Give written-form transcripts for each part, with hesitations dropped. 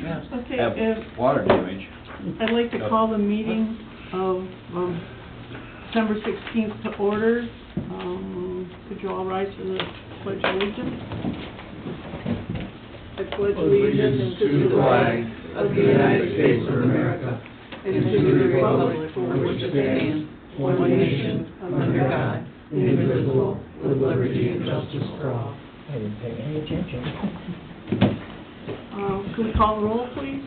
Yeah. Okay, have water damage. I'd like to call the meeting of December 16th to order. Could you all rise for the Pledge of Allegiance? I pledge allegiance to the flag of the United States of America and to the republic for which it stands, one nation, under God, indivisible, with liberty and justice for all. I didn't pay any attention. Could we call the roll, please?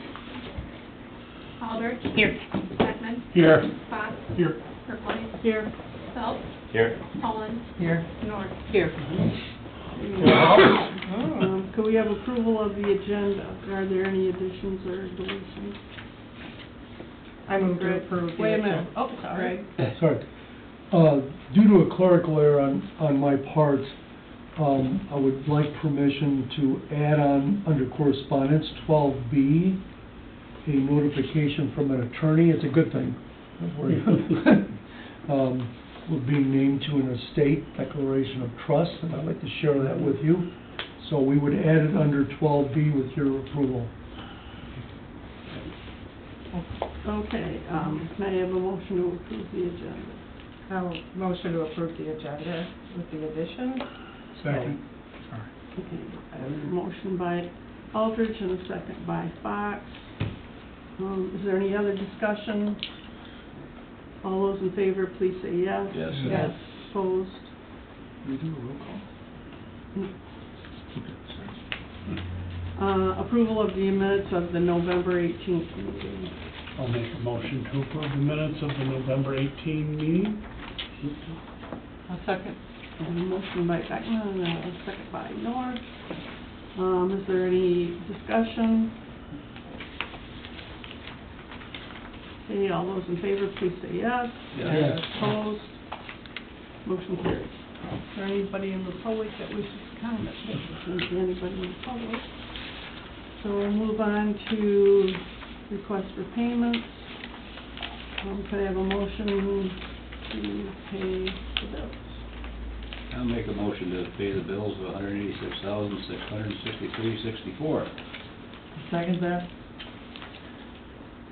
Aldrich. Here. Beckman. Here. Fox. Here. Kirkland. Here. Phelps. Here. Holland. Here. North. Here. Could we have approval of the agenda? Are there any additions or deletions? I move to Greg? approve the Wait a agenda. minute. Oh, sorry. Sorry. Due to a clerical error on my part, I would like permission to add on, under correspondence, 12B, a notification from an attorney. It's a good thing. Don't worry. We're being named to an estate declaration of trust, and I'd like to share that with you. So we would add it under 12B with your approval. Okay, may I have a motion to approve the agenda? I'll motion to approve the agenda with the addition. Second. Okay, I have a motion by Aldridge and a second by Fox. Is there any other discussion? All those in favor, please say yes. Yes. Yes. Opposed? We do a roll call? Approval of the minutes of the November 18th meeting. I'll make a motion to approve the minutes of the November 18 meeting. A second. A motion by Beckman and a second by North. Is there any discussion? Okay, all those in favor, please say yes. Yes. Opposed? Motion carries. Is there anybody in the public that wishes to comment? Doesn't see anybody in the public. So we'll move on to request for payments. Could I have a motion to pay the bills? I'll make a motion to pay the bills of $186,663.64. Second that.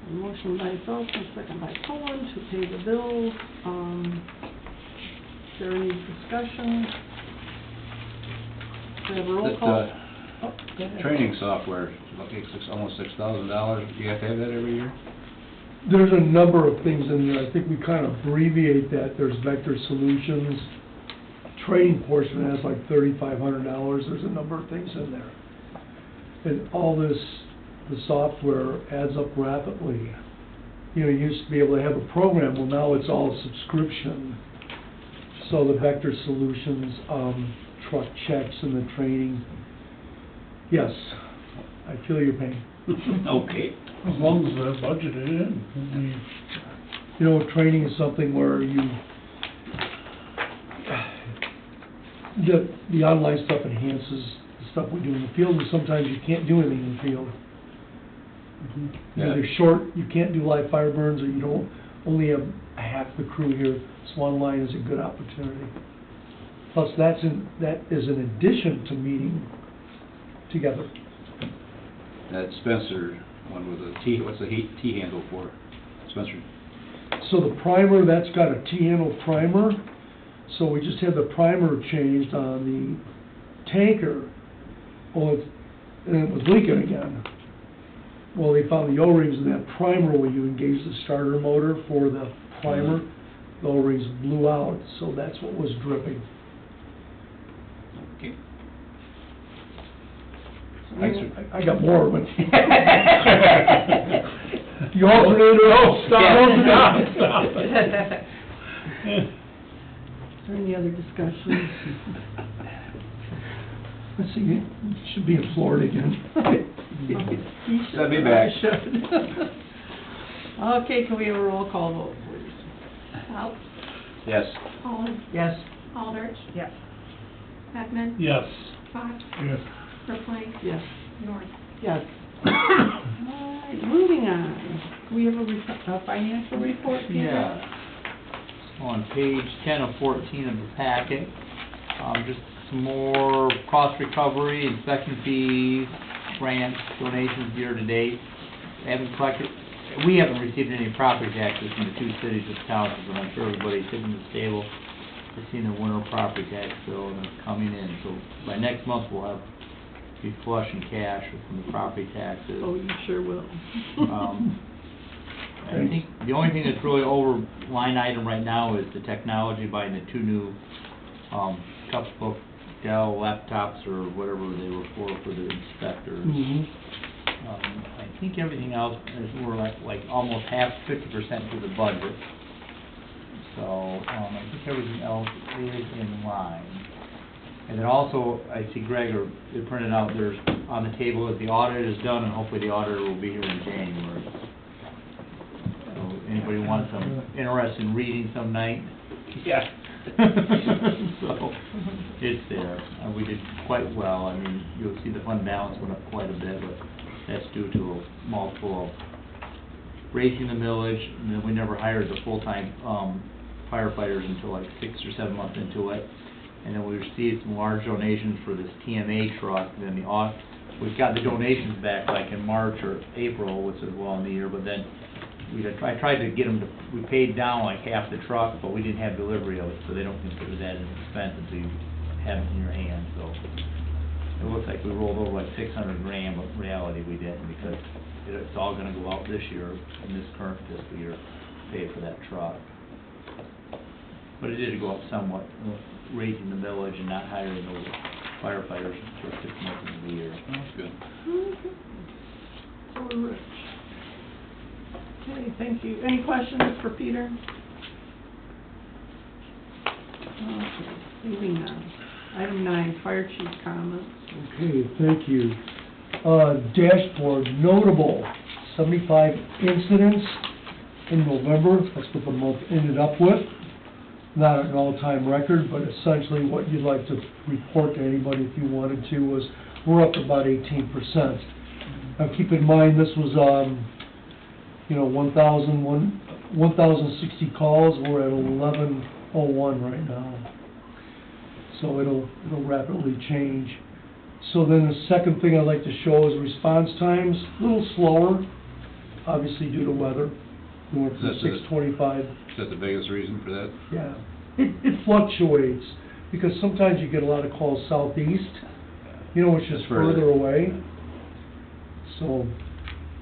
A motion by Phelps and second by Cohen to pay the bills. Is there any discussion? Do we have a roll call? That, Oh, go ahead. training software, almost $6,000. Do you have to have that every year? There's a number of things in there. I think we kind of abbreviate that. There's Vector Solutions. Training portion has like $3,500. There's a number of things in there. And all this, the software adds up rapidly. You know, you used to be able to have a program. Well, now it's all subscription. So the Vector Solutions, truck checks and the training. Yes, I feel your pain. Okay. As long as they're budgeted in. You know, training is something where the online stuff enhances the stuff we do in the field, and sometimes you can't do anything in the field. You know, they're short, you can't do live fire burns, or you don't, only have half the crew here, so online is a good opportunity. Plus, that is an addition to meeting together. That Spencer one with a T, what's the T handle for? Spencer? So the primer, that's got a T-handle primer, so we just had the primer changed on the tanker. Well, and it was leaking again. Well, they found the O-rings in that primer when you engage the starter motor for the primer. The O-rings blew out, so that's what was dripping. Okay. I got more, but... The alternator, Stop. Is there any other discussion? Let's see, you should be in Florida again. Send me back. Okay, can we have a roll call vote, please? Phelps. Yes. Holland. Yes. Aldrich. Yes. Beckman. Yes. Fox. Yes. Kirkland. Yes. North. Yes. All right, moving on. Do we have a financial report, Peter? Yeah. On page 10 of 14 of the packet, just some more cost recovery, inspection fees, grant donations year to date. We haven't received any property taxes from the two cities of townships, and I'm sure everybody's sitting at the table has seen the winter property tax bill and it's coming in. So by next month, we'll be flush in cash from the property taxes. Oh, you sure will. I think the only thing that's really over line item right now is the technology, buying the two new, Cupbook Dell laptops or whatever they were for the inspectors. Mhm. I think everything else is, we're like almost 50% through the budget. So, I think everything else is in line. And then also, I see Greg, or they printed out, there's, on the table, that the audit is done, and hopefully the auditor will be here in January. So, anybody wants some interest in reading some night? Yeah. So, it's there. We did quite well. I mean, you'll see the fund balance went up quite a bit, but that's due to a multiple of raising the millage, and then we never hired the full-time, firefighters until like 6 or 7 months into it. And then we received some large donations for this TMA truck, and then we've got the donations back like in March or April, which is well in the year, but then I tried to get them to, we paid down like half the truck, but we didn't have delivery of it, so they don't consider that an expense until you have it in your hand, so. It looks like we rolled over like 600 grand, but in reality we didn't, because it's all gonna go out this year, in this current fiscal year, pay for that truck. But it did go up somewhat, raising the millage and not hiring those firefighters for 6 months of the year. That's good. So we're rich. Okay, thank you. Any questions for Peter? Okay, moving on. Item 9, fire chief comments. Okay, thank you. Dashboard, notable 75 incidents in November, that's what the month ended up with. Not an all-time record, but essentially what you'd like to report to anybody if you wanted to was, we're up about 18%. Now keep in mind, this was, 1,060 calls, we're at 1,101 right now. So it'll rapidly change. So then the second thing I'd like to show is response times, a little slower, obviously due to weather. We went from Is that the- 6:25. Is that the biggest reason for that? Yeah, it fluctuates, because sometimes you get a lot of calls southeast, which is That's further. further away. So,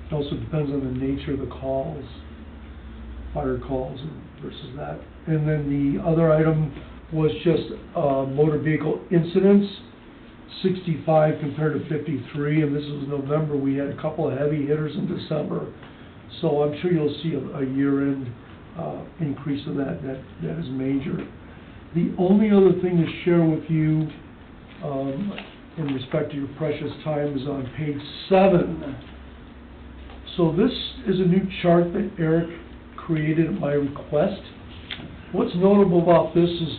it also depends on the nature of the calls, fire calls versus that. And then the other item was just, motor vehicle incidents, 65 compared to 53, and this was November. We had a couple of heavy hitters in December. So I'm sure you'll see a year-end increase in that is major. The only other thing to share with you in respect to your precious time is on page 7. So this is a new chart that Eric created at my request. What's notable about this is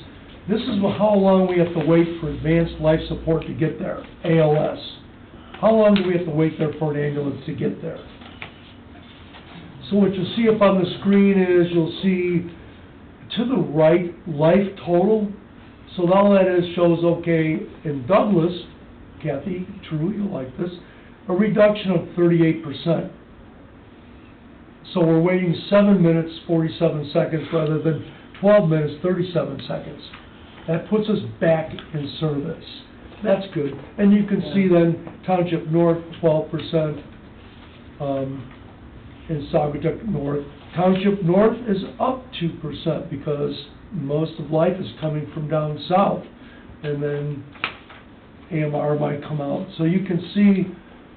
how long we have to wait for advanced life support to get there, ALS. How long do we have to wait there for an ambulance to get there? So what you'll see up on the screen is, you'll see to the right, life total. So all that is shows, okay, in Douglas, Kathy, true, you'll like this, a reduction of 38%. So we're waiting 7 minutes, 47 seconds, rather than 12 minutes, 37 seconds. That puts us back in service. That's good. And you can see then Township North, 12%, in Saugatuck North. Township North is up 2% because most of life is coming from down south. And then AMR might come out. So you can see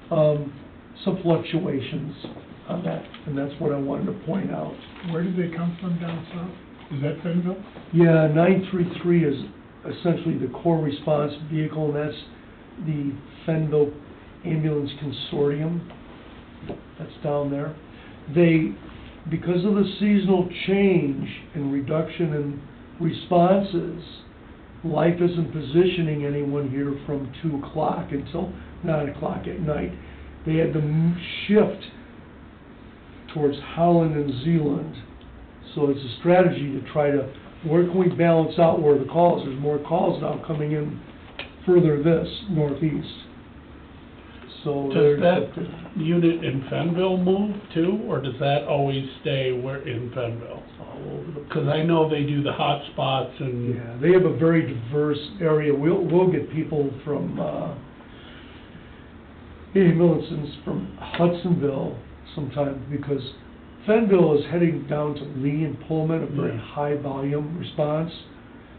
some fluctuations on that, and that's what I wanted to point out. Where did they come from down south? Is that Fenville? Yeah, 933 is essentially the core response vehicle, and that's the Fenville Ambulance Consortium. That's down there. Because of the seasonal change and reduction in responses, life isn't positioning anyone here from 2 o'clock until 9 o'clock at night. They had to shift towards Holland and Zeeland. So it's a strategy to try to, where can we balance out where the calls, there's more calls now coming in further northeast. So Does there's. that unit in Fenville move too, or does that always stay where in Fenville? All over the Because I know they do the hot spots and, Yeah, they have a very diverse area. We'll get people from, ambulances from Hudsonville sometimes, because Fenville is heading down to Lee and Pullman, a very Yeah. high volume response.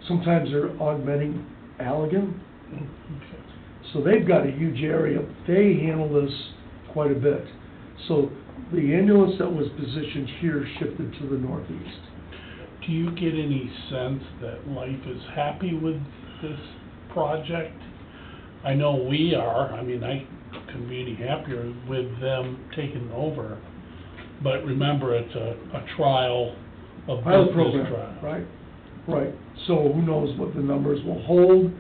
Sometimes they're augmenting Allegan, so they've got a huge area. They handle this quite a bit. So the ambulance that was positioned here shifted to the northeast. do you get any sense that Life is happy with this project? I know we are, I mean, I couldn't be any happier with them taking over. But remember, it's a trial, a Pilot business program, trial. right. So who knows what the numbers will hold.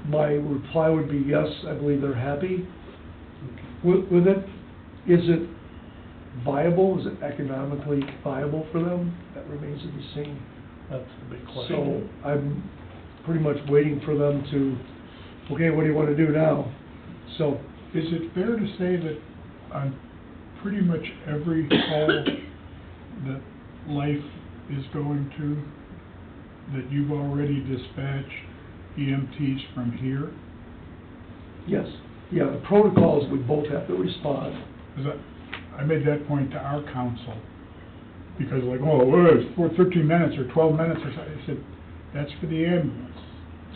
My reply would be yes, I believe they're happy with it. Is it viable? Is it economically viable for them? That remains to be seen. That's the big So question. I'm pretty much waiting for them to, okay, what do you want to do now? So, Is it fair to say that on pretty much every call that Life is going to, that you've already dispatched EMTs from here? yes, yeah, the protocols, we both have to respond. 'Cause I made that point to our council, because like, oh, well, it's for 13 minutes or 12 minutes or something. I said, that's for the ambulance.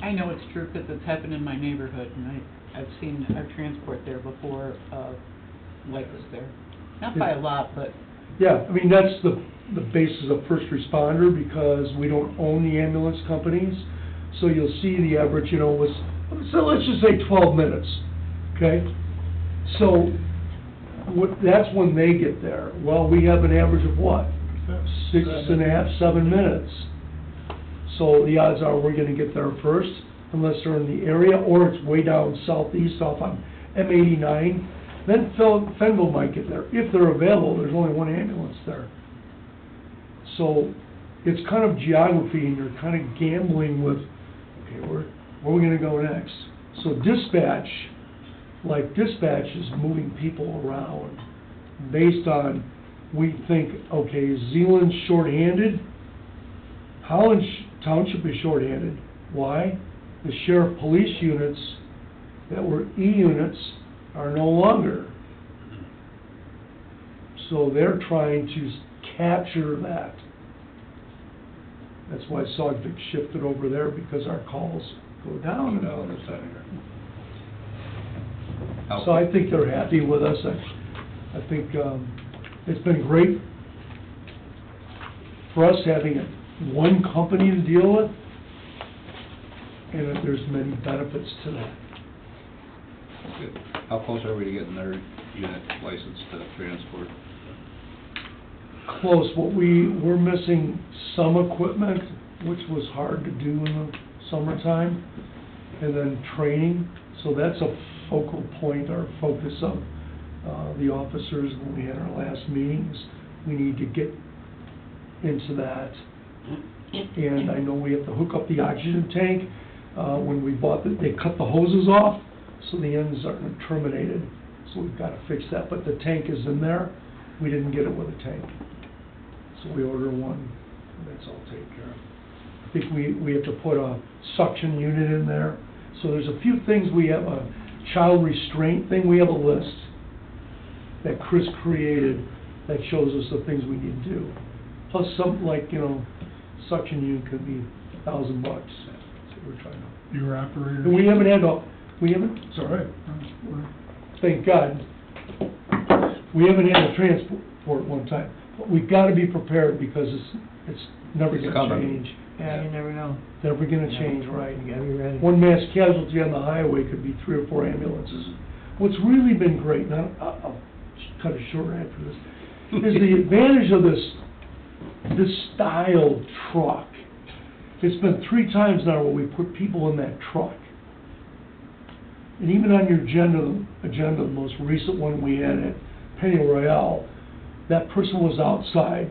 I know it's true because it's happened in my neighborhood, and I've seen our transport there before, Life was there. Not by a lot, but Yeah, I mean, that's the basis of first responder, because we don't own the ambulance companies. So you'll see the average, was, so let's just say 12 minutes, okay? So that's when they get there. Well, we have an average of what? 6.5, 7 minutes. So the odds are we're gonna get there first, unless they're in the area, or it's way down southeast off on M89. Then Fenville might get there. If they're available, there's only one ambulance there. So it's kind of geography, and you're kind of gambling with, okay, where are we gonna go next? So dispatch is moving people around based on, we think, okay, Zeeland's shorthanded, Holland Township is shorthanded. Why? The sheriff police units that were E-units are no longer. So they're trying to capture that. That's why Saukvik shifted over there, because our calls go down. Down this side here. How So I quick- think they're happy with us. I think, it's been great for us having one company to deal with, and that there's many benefits to that. Good. How close are we to getting their unit licensed to transport? Close. We're missing some equipment, which was hard to do in the summertime, and then training. So that's a focal point, our focus of the officers when we had our last meetings. We need to get into that. And I know we have to hook up the oxygen tank. When we bought it, they cut the hoses off, so the ends aren't terminated. So we've got to fix that, but the tank is in there. We didn't get it with a tank. So we order one, and that's all taken care of. I think we have to put a suction unit in there. So there's a few things. We have a child restraint thing. We have a list that Chris created that shows us the things we need to do. Plus some, like, suction unit could be $1,000. So we're trying to. Your operators? And we haven't had It's all right. thank God, we haven't had a transport one time. But we've got to be prepared, because it's never It's gonna coming. change. Yeah, you never know. Never gonna change, right? You gotta be ready. One mass casualty on the highway could be 3 or 4 ambulances. What's really been great, now, I'll cut it short after this, is the advantage of this style truck. It's been 3 times now where we put people in that truck. And even on your agenda, the most recent one we had at Penny Royale, that person was outside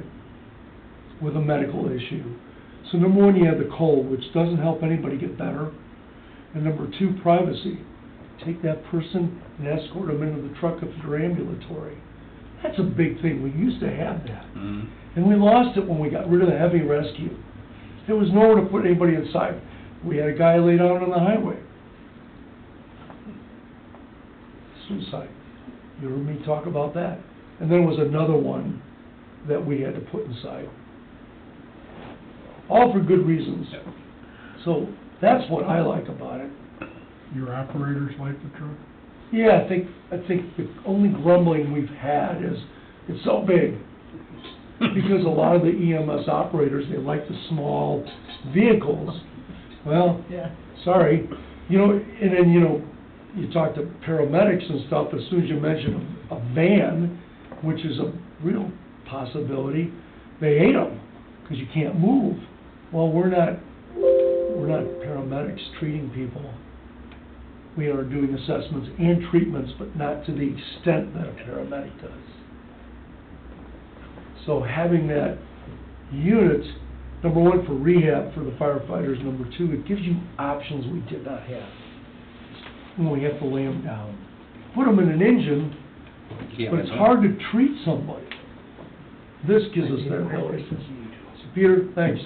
with a medical issue. So number one, you have the cold, which doesn't help anybody get better. And number two, privacy. take that person and escort them into the truck if they're ambulatory. That's a big thing. We used to have that. Mhm. And we lost it when we got rid of the heavy rescue. There was nowhere to put anybody inside. We had a guy laid out on the highway. Suicide. You heard me talk about that. And then was another one that we had to put inside. All for good reasons. Yep. So that's what I like about it. Your operators like the truck? Yeah, I think the only grumbling we've had is, it's so big. Because a lot of the EMS operators, they like the small vehicles. Well, Yeah. sorry, you know, and then, you know, you talk to paramedics and stuff, as soon as you mention a van, which is a real possibility, they hate them, because you can't move. Well, we're not paramedics treating people. We are doing assessments and treatments, but not to the extent that a paramedic does. So having that unit, number one, for rehab for the firefighters, number two, it gives you options we did not have when we have to lay them down. Put them in an engine, Yeah, but it's but- hard to treat somebody. This gives us that ability. So Peter, thanks.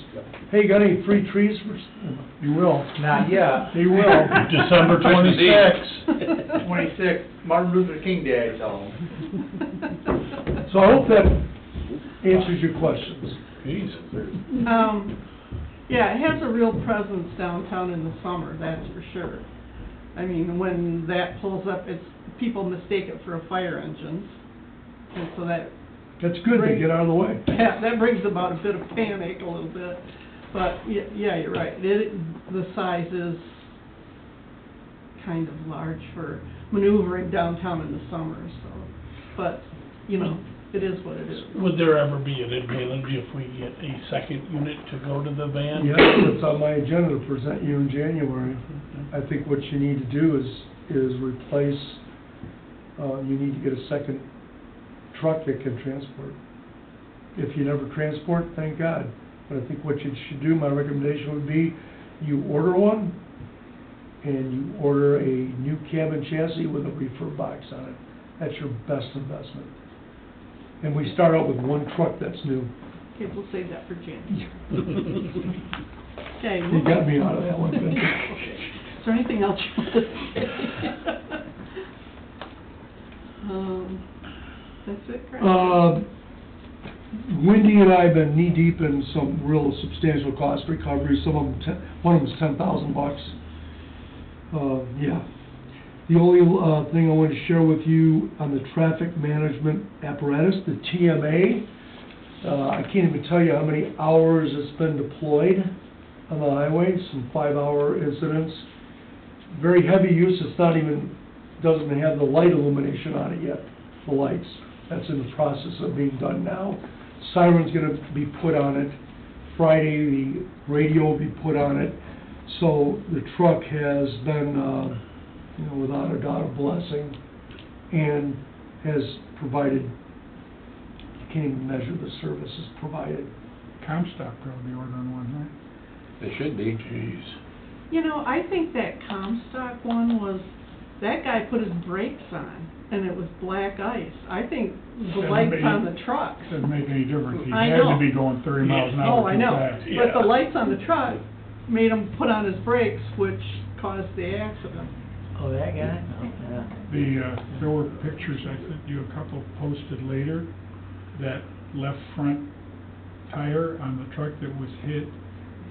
Hey, got any free trees for? You will. Not yet. He will. December Christmas Eve. 26th. 26th, Martin Luther King Day, I tell them. So I hope that answers your questions. Jeez. Yeah, it has a real presence downtown in the summer, that's for sure. I mean, when that pulls up, people mistake it for a fire engine, and so that, That's good to get out of the way. that brings about a bit of panic a little bit. But, yeah, you're right, the size is kind of large for maneuvering downtown in the summer, so, but, you know, it is what it is. Would there ever be an advantage if we get a second unit to go to the van? Yeah, it's on my agenda to present you in January. I think what you need to do is replace, you need to get a second truck that can transport. If you never transport, thank God. But I think what you should do, my recommendation would be, you order one, and you order a new cabin chassis with a refurb box on it. That's your best investment. And we start out with one truck that's new. Okay, we'll save that for January. Okay. You got me out of that one, didn't you? Is there anything else you want to say? That's it, Greg? Wendy and I have been knee-deep in some real substantial cost recovery. Some of them, one of them's $10,000. Yeah. The only thing I wanted to share with you on the traffic management apparatus, the TMA, I can't even tell you how many hours it's been deployed on the highway, some 5-hour incidents. Very heavy use, it's not even, doesn't have the light illumination on it yet, the lights. That's in the process of being done now. Siren's gonna be put on it. Friday, the radio will be put on it. So the truck has been, you know, without a doubt, a blessing, and has provided, you can't even measure the services provided. Comstock probably ordering one, right? They should be. Jeez. You know, I think that Comstock one was, that guy put his brakes on, and it was black ice. I think the Doesn't lights make- on the truck. Doesn't make any difference. He I had know. to be going 30 miles an hour Oh, I too know, fast. but the lights on the truck made him put on his brakes, which caused the accident. Oh, that guy? Oh, yeah. There were pictures, I sent you a couple posted later, that left front tire on the truck that was hit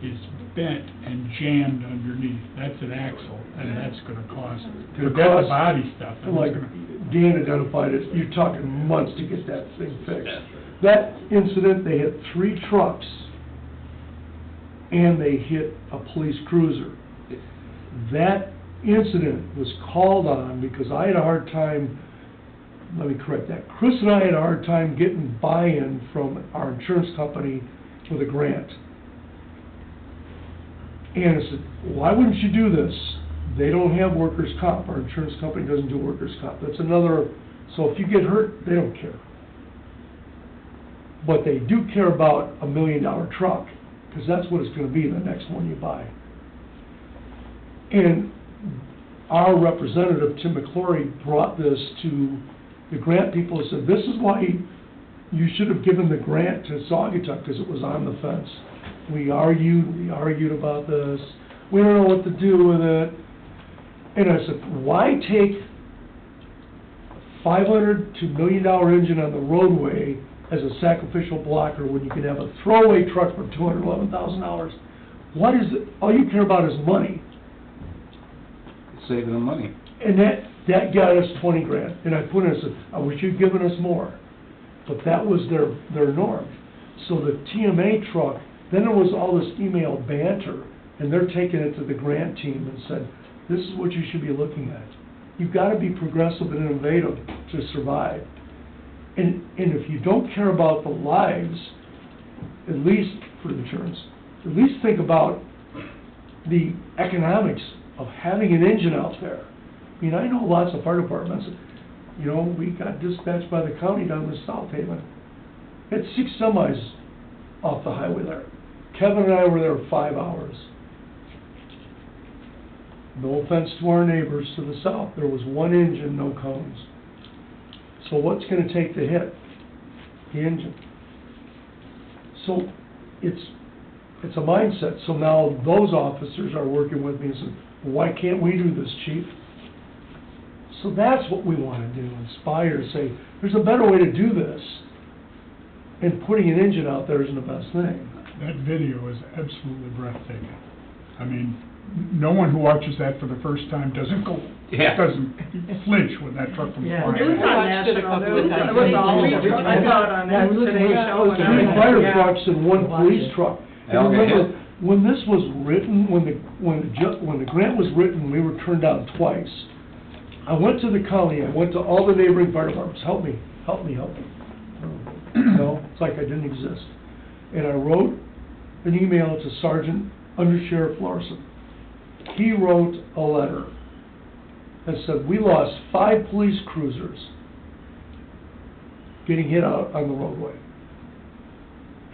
is bent and jammed underneath. That's an axle, and that's gonna cost, Gonna but that's cost- the body stuff. And like Dan identified it, you're talking months to get that thing fixed. That incident, they hit 3 trucks, and they hit a police cruiser. That incident was called on because I had a hard time, let me correct that, Chris and I had a hard time getting buy-in from our insurance company with a grant. And I said, why wouldn't you do this? They don't have workers' comp, our insurance company doesn't do workers' comp. That's another, so if you get hurt, they don't care. But they do care about a $1 million truck, because that's what it's gonna be, the next one you buy. And our representative, Tim McClory, brought this to the grant people and said, this is why you should have given the grant to Saugatuck, because it was on the fence. We argued about this, we don't know what to do with it. And I said, why take $500 to $1 million engine on the roadway as a sacrificial blocker when you can have a throwaway truck for $211,000? What is it, all you care about is money. Saving them money. And that got us 20 grand. And I put in, I said, I wish you'd given us more. But that was their norm. So the TMA truck, then there was all this email banter, and they're taking it to the grant team and said, this is what you should be looking at. You've got to be progressive and innovative to survive. And if you don't care about the lives, at least for the insurance, at least think about the economics of having an engine out there. I mean, I know lots of fire departments, you know, we got dispatched by the county down to South Haven. Had 6 semis off the highway there. Kevin and I were there 5 hours. No offense to our neighbors to the south, there was 1 engine, no cones. So what's gonna take the hit? The engine. So it's a mindset. So now those officers are working with me and saying, why can't we do this, chief? So that's what we want to do, inspire, say, there's a better way to do this. And putting an engine out there isn't the best thing. That video is absolutely breathtaking. I mean, no one who watches that for the first time doesn't flinch when that truck comes Yeah, flying. it was I on watched it a national couple of news. times. It was all, I saw it on Yeah, we looked at today's it. show. It was and 3 fire yeah. trucks and 1 police truck. And They all got remember, hit? when this was written, when the grant was written, we were turned down twice. I went to the county, I went to all the neighboring fire departments, help me. No, it's like I didn't exist. And I wrote an email to Sergeant Under Sheriff Larson. He wrote a letter that said, we lost 5 police cruisers getting hit out on the roadway.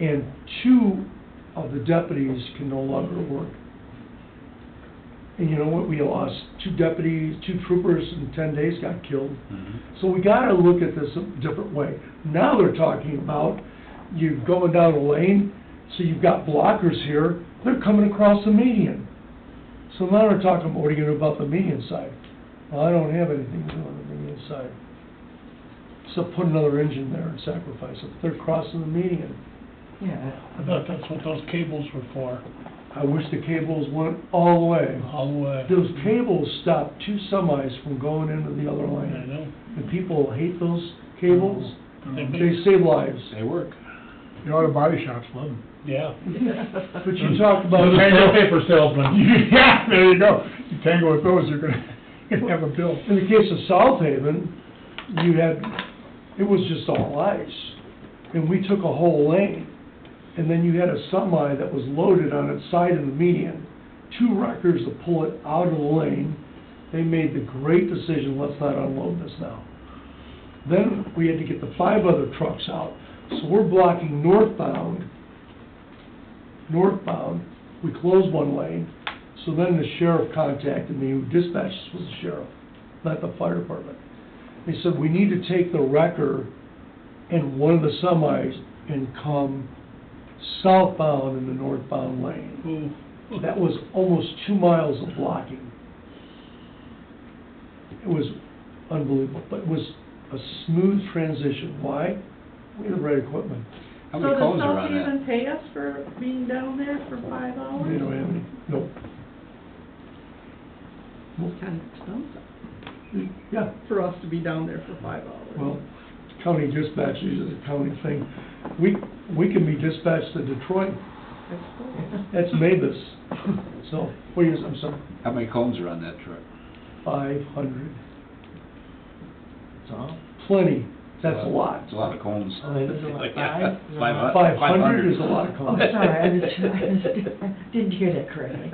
And 2 of the deputies can no longer work. And you know what, we lost 2 deputies, 2 troopers in 10 days got killed. Mhm. So we gotta look at this a different way. Now they're talking about you going down a lane, so you've got blockers here, they're coming across the median. So now they're talking about, what are you gonna do about the median side? Well, I don't have anything to do on the median side. So put another engine there and sacrifice it. They're crossing the median. Yeah. I thought that's what those cables were for, I wish the cables went all the way. all the way. Those cables stopped 2 semis from going into the other I lane. know. And people hate those cables. They They save lives. They work. The auto body shops love them. Yeah. But you talk about... paper salesman. Yeah, there you go. You tangle with those, you're gonna have a bill. In the case of South Haven, it was just all ice. And we took a whole lane. And then you had a semi that was loaded on its side of the median. 2 wreckers to pull it out of the lane. They made the great decision, let's not unload this now. Then we had to get the 5 other trucks out. So we're blocking northbound. We closed 1 lane. So then the sheriff contacted me, who dispatched us was the sheriff, not the fire department. They said, we need to take the wrecker and 1 of the semis and come southbound in the northbound lane. Ooh. That was almost 2 miles of blocking. It was unbelievable, but it was a smooth transition. Why? We had the right equipment. How many cones are on So does South that? Haven pay us for being down there for 5 hours? We don't have any, nope. Kind of expensive Yeah, for us to be down there for 5 hours. well, county dispatch is a county thing. We can be dispatched to Detroit. That's Mavis. So, what do you, I'm sorry, How many cones are on that truck? 500. So, Plenty. That's a lot. It's a lot of cones. Oh, it was a lot, 5? 500 is a lot of Oh, cones. sorry, I didn't hear that correctly.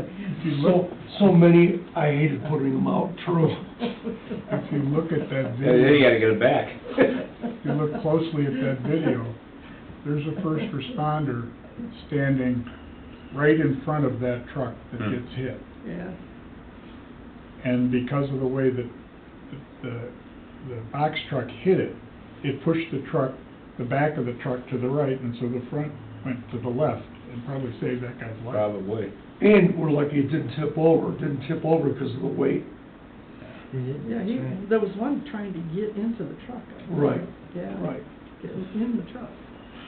So many, I hated putting them out, true. If you look at that Yeah, you video, gotta get it back. if you look closely at that video, there's a first responder standing right in front of that truck that gets hit. Yeah. and because of the way that the box truck hit it, it pushed the truck, the back of the truck to the right, and so the front went to the left, and probably saved that guy's life. Probably. And we're lucky it didn't tip over. It didn't tip over because of the weight. Yeah, there was one trying to get into the truck. I think. Right, Yeah. right. Getting in the truck.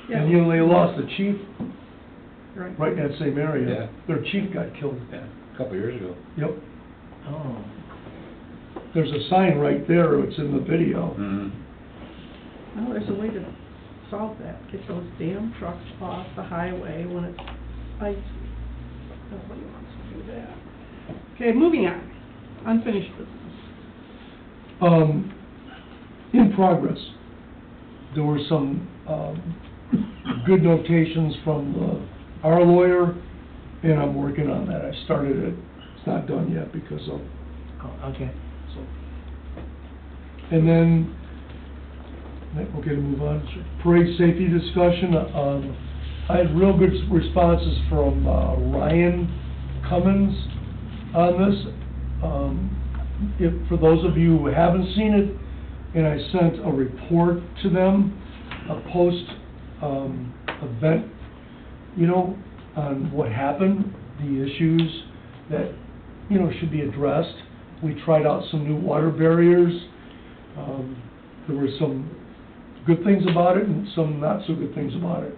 Yeah. And, you know, they lost the chief Right. in that same area. Yeah. Their chief got killed. Yeah, a couple of years ago. Yep. Oh. There's a sign right there, it's in the video. Mm-hmm. Well, there's a way to solve that. Get those damn trucks off the highway when it's icy. Nobody wants to do that. Okay, moving on. Unfinished business. In progress. There were some, good notations from, our lawyer, and I'm working on that. I started it, it's not done yet because of, Oh, okay. so. And then, okay, to move on, parade safety discussion, I had real good responses from, Ryan Cummins on this. For those of you who haven't seen it, and I sent a report to them, a post, event, you know, on what happened, the issues that, you know, should be addressed. We tried out some new water barriers. There were some good things about it and some not so good things about it.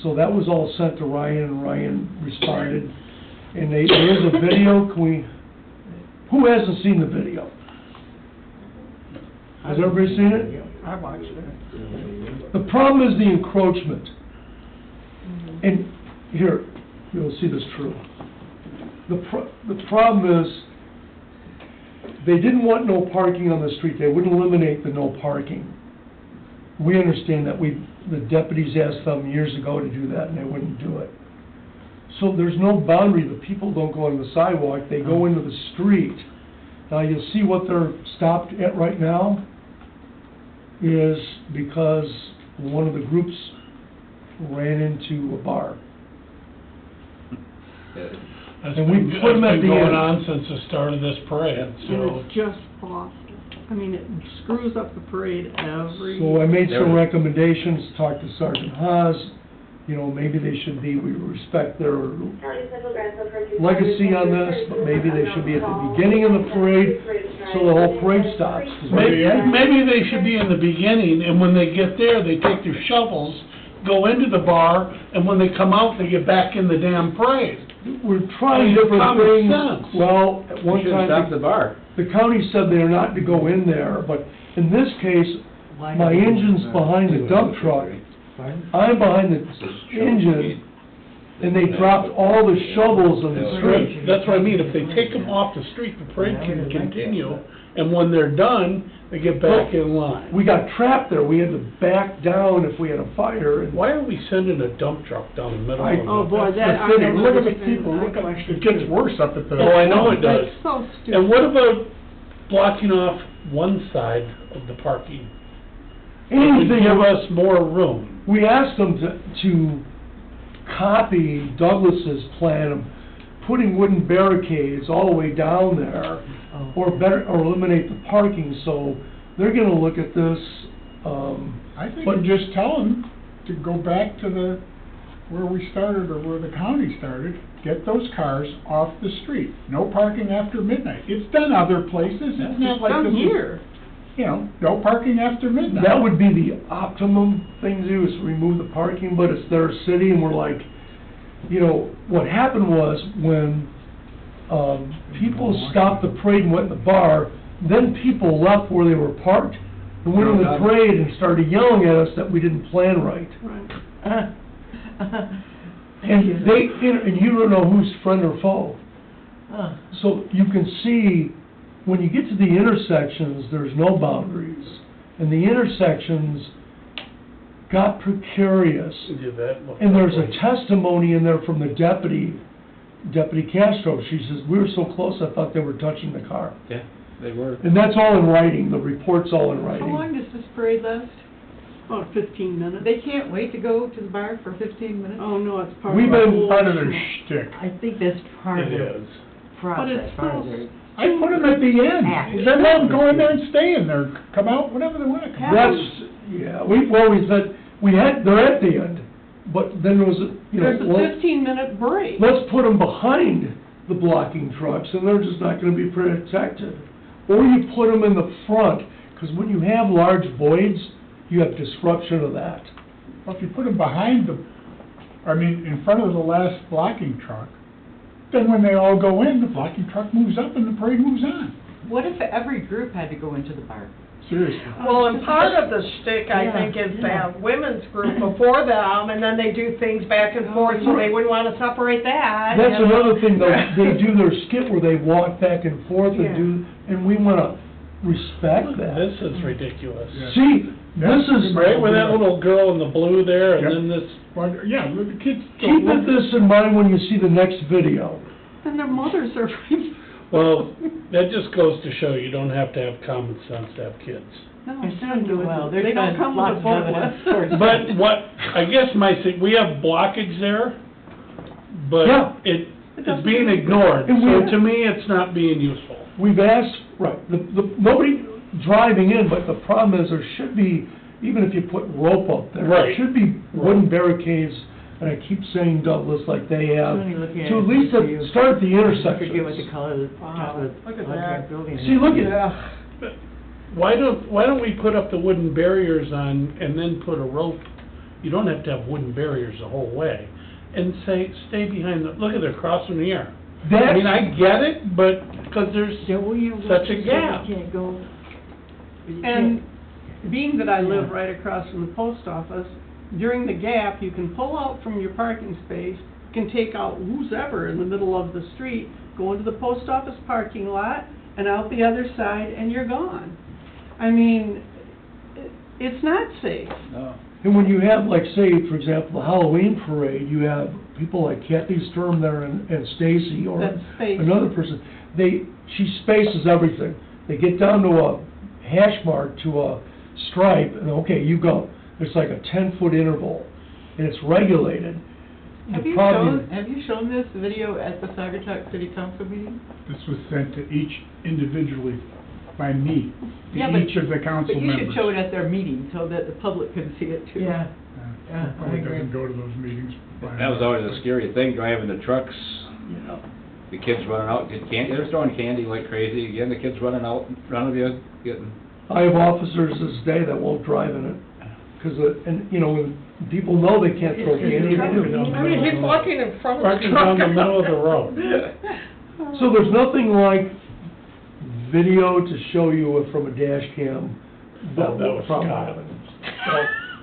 So that was all sent to Ryan, and Ryan responded. And there is a video, who hasn't seen the video? Has everybody seen it? I watched it. The problem is the encroachment. And here, you'll see this true. The problem is, they didn't want no parking on the street. They wouldn't eliminate the no parking. We understand that. The deputies asked them years ago to do that, and they wouldn't do it. So there's no boundary. The people don't go on the sidewalk. They go into the street. Now, you'll see what they're stopped at right now is because one of the groups ran into a bar. That's And we been, put 'em that's at been the going end. on since the start of this parade, And so. it's just awful. I mean, it screws up the parade every... So I made some There- recommendations, talked to Sergeant Haas, you know, maybe they should be, we respect their legacy on this, but maybe they should be at the beginning of the parade, so the whole parade stops. 'Cause Maybe they should be in the beginning, and when they get there, they take their shovels, go into the bar, and when they come out, they get back in the damn parade. We're trying different Common things. sense. Well, at one We should stop the time, bar. the county said they're not to go in there, but in this case, my engine's behind the dump truck. I'm behind the engine, and they dropped all the shovels in the street. That's what I mean, if they take them off the street, the parade can continue, and when they're done, they get back in line. We got trapped there, we had to back down if we had a fire, and Why are we sending a dump truck down the middle I- of the... Oh, boy, that... I Look at don't Look at the understand. people, look I at, question it gets too. worse up at the... Oh, I know it does. It's so stupid. And what about blocking off one side of the parking? It would anything, give us more room. we asked them to copy Douglas's plan of putting wooden barricades all the way down there, or eliminate the parking, so they're gonna look at this, I think But- you just tell them to go back to where we started or where the county started, get those cars off the street. No parking after midnight. It's done other places, it's not It's like done this is, here. you know, no parking after midnight. that would be the optimum thing to do, is remove the parking, but it's their city, and we're like, you know, what happened was, when, people stopped the parade and went in the bar, then people left where they were parked, and went in the parade and started yelling at us that we didn't plan right. Right. And and you don't know who's friend or foe. So you can see, when you get to the intersections, there's no boundaries. And the intersections got precarious. Yeah, that looked And there's a ugly. testimony in there from the Deputy Castro. She says, we were so close, I thought they were touching the car. Yeah, they were. And that's all in writing, the report's all in How writing. long does this parade last? About 15 minutes. They can't wait to go to the bar for 15 minutes? Oh, no, it's part We've of the been whole Part of their show. shtick. I think that's part of It their is. But process, it's part of so their I put them at the end, then let them go in there and stay in there, come out whenever they wanna come out. That's, yeah, we said, they're at the end, but then there was a, you know, There's a well, 15-minute break. let's put them behind the blocking trucks, and they're just not gonna be protected. Or you put them in the front, because when you have large voids, you have disruption of that. Well, if you put them behind in front of the last blocking truck, then when they all go in, the blocking truck moves up and the parade moves on. What if every group had to go into the bar? Seriously. Well, and part of the shtick, I Yeah, think, is to yeah. have women's group before them, and then they do things back and forth, so they wouldn't wanna separate that. That's you know? another thing, though, they do their skit where they walk back and forth Yeah. and we wanna respect that. This is ridiculous. Yeah. See, this is. Right with that little girl in the blue there, and Yep. then this, Well, yeah, the kids. Keep this in mind when you see the next video. And their mothers are... well, that just goes to show you don't have to have common sense to have kids. No, I shouldn't do well. they don't come with a book list. But what, I guess we have blockage there, but Yeah. it's being ignored, And so we- to me, it's not being useful. We've asked, right, nobody driving in, but the problem is there should be, even if you put rope up there, there Right. should be wooden barricades, and I keep saying Douglas like they have, Only looking at to at it least for you. start the I forget what they intersections. call it, top of Look at the that. building. See, look at, Yeah. Why don't we put up the wooden barriers on, and then put a rope, you don't have to have wooden barriers the whole way, and say, stay behind look at, they're crossing the air. I mean, I get it, but, because there's Yeah, well, you, such a you gap. can't go. You And can't- being that I live Yeah. right across from the post office, during the gap, you can pull out from your parking space, you can take out who's ever in the middle of the street, go into the post office parking lot, and out the other side, and you're gone. I mean, it's not safe. No. and when you have, like, say, for example, the Halloween parade, you have people like Kathy Sturm there and Stacy, or That's space. another person, she spaces everything. They get down to a hash mark, to a stripe, and okay, you go. It's like a 10-foot interval, and it's regulated. Have The you problem- shown this video at the Sagatuck City Council meeting? This was sent to each individually by me, Yeah, to but- each of the council But members. you should show it at their meeting, so that the public can see it too. Yeah, yeah, I Probably agree. doesn't go to those meetings. That was always a scary thing, driving the trucks, the kids running out, get candy, they're throwing candy like crazy, again, the kids running out in front of you, getting, I have officers this day that won't drive in it, because, and, you know, when people know they can't throw candy, they do. I mean, he's walking in front of the Parking truck. down the middle of the road. So there's nothing like video to show you it from a dash cam. That was from- Scott.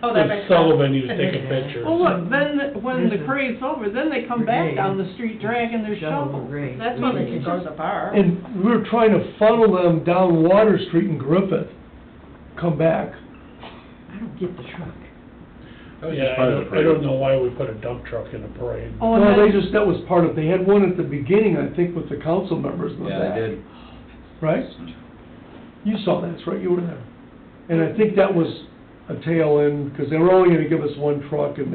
Oh, that With makes sense. Sullivan used to take a picture. Well, look, then, when the There's a parade's over, then they come back brigade. down the street dragging their Shovel shovel. brigade. That's when they can go to the bar. And we were trying to funnel them down Water Street in Griffith, come back. I don't get the truck. that was Yeah, just part of the I don't parade. know why we put a dump truck in a parade. Oh, and Well, then- that was part of, they had one at the beginning, I think, with the council members in the Yeah, back. they did. Right? You saw that, that's right, you were there. And I think that was a tail end, because they were only gonna give us one truck, and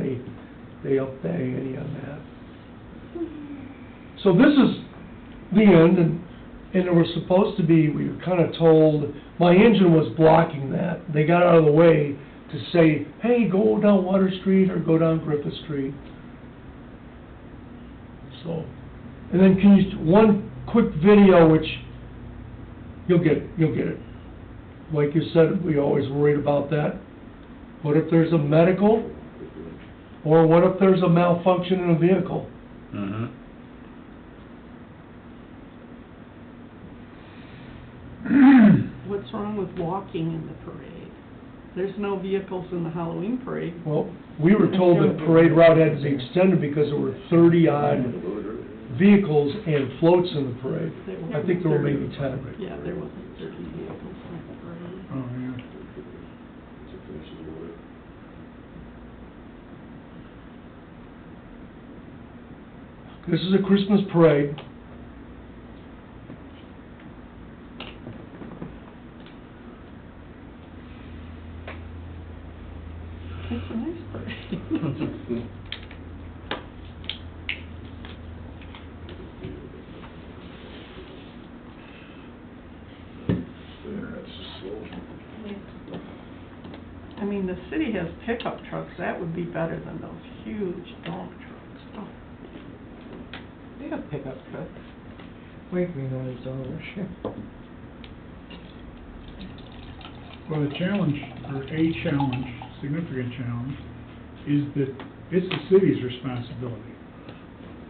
they upped the ante on that. So this is the end, and there was supposed to be, we were kinda told, my engine was blocking that. They got out of the way to say, hey, go down Water Street or go down Griffith Street. So, and then can you, one quick video, which, you'll get it. Like you said, we always worried about that. What if there's a medical, or what if there's a malfunction in a vehicle? Mm-hmm. What's wrong with walking in the parade? There's no vehicles in the Halloween parade. Well, we were told the parade route had to be extended because there were 30-odd vehicles and floats in the parade. I think there were maybe 10. Yeah, there wasn't 30 vehicles in the parade. Oh, yeah. This is a Christmas parade. It's a nice parade. I mean, the city has pickup trucks, that would be better than those huge dump trucks. Oh. They have pickup trucks. Wait, we know it's over. Well, the challenge, or a challenge, significant challenge, is that it's the city's responsibility.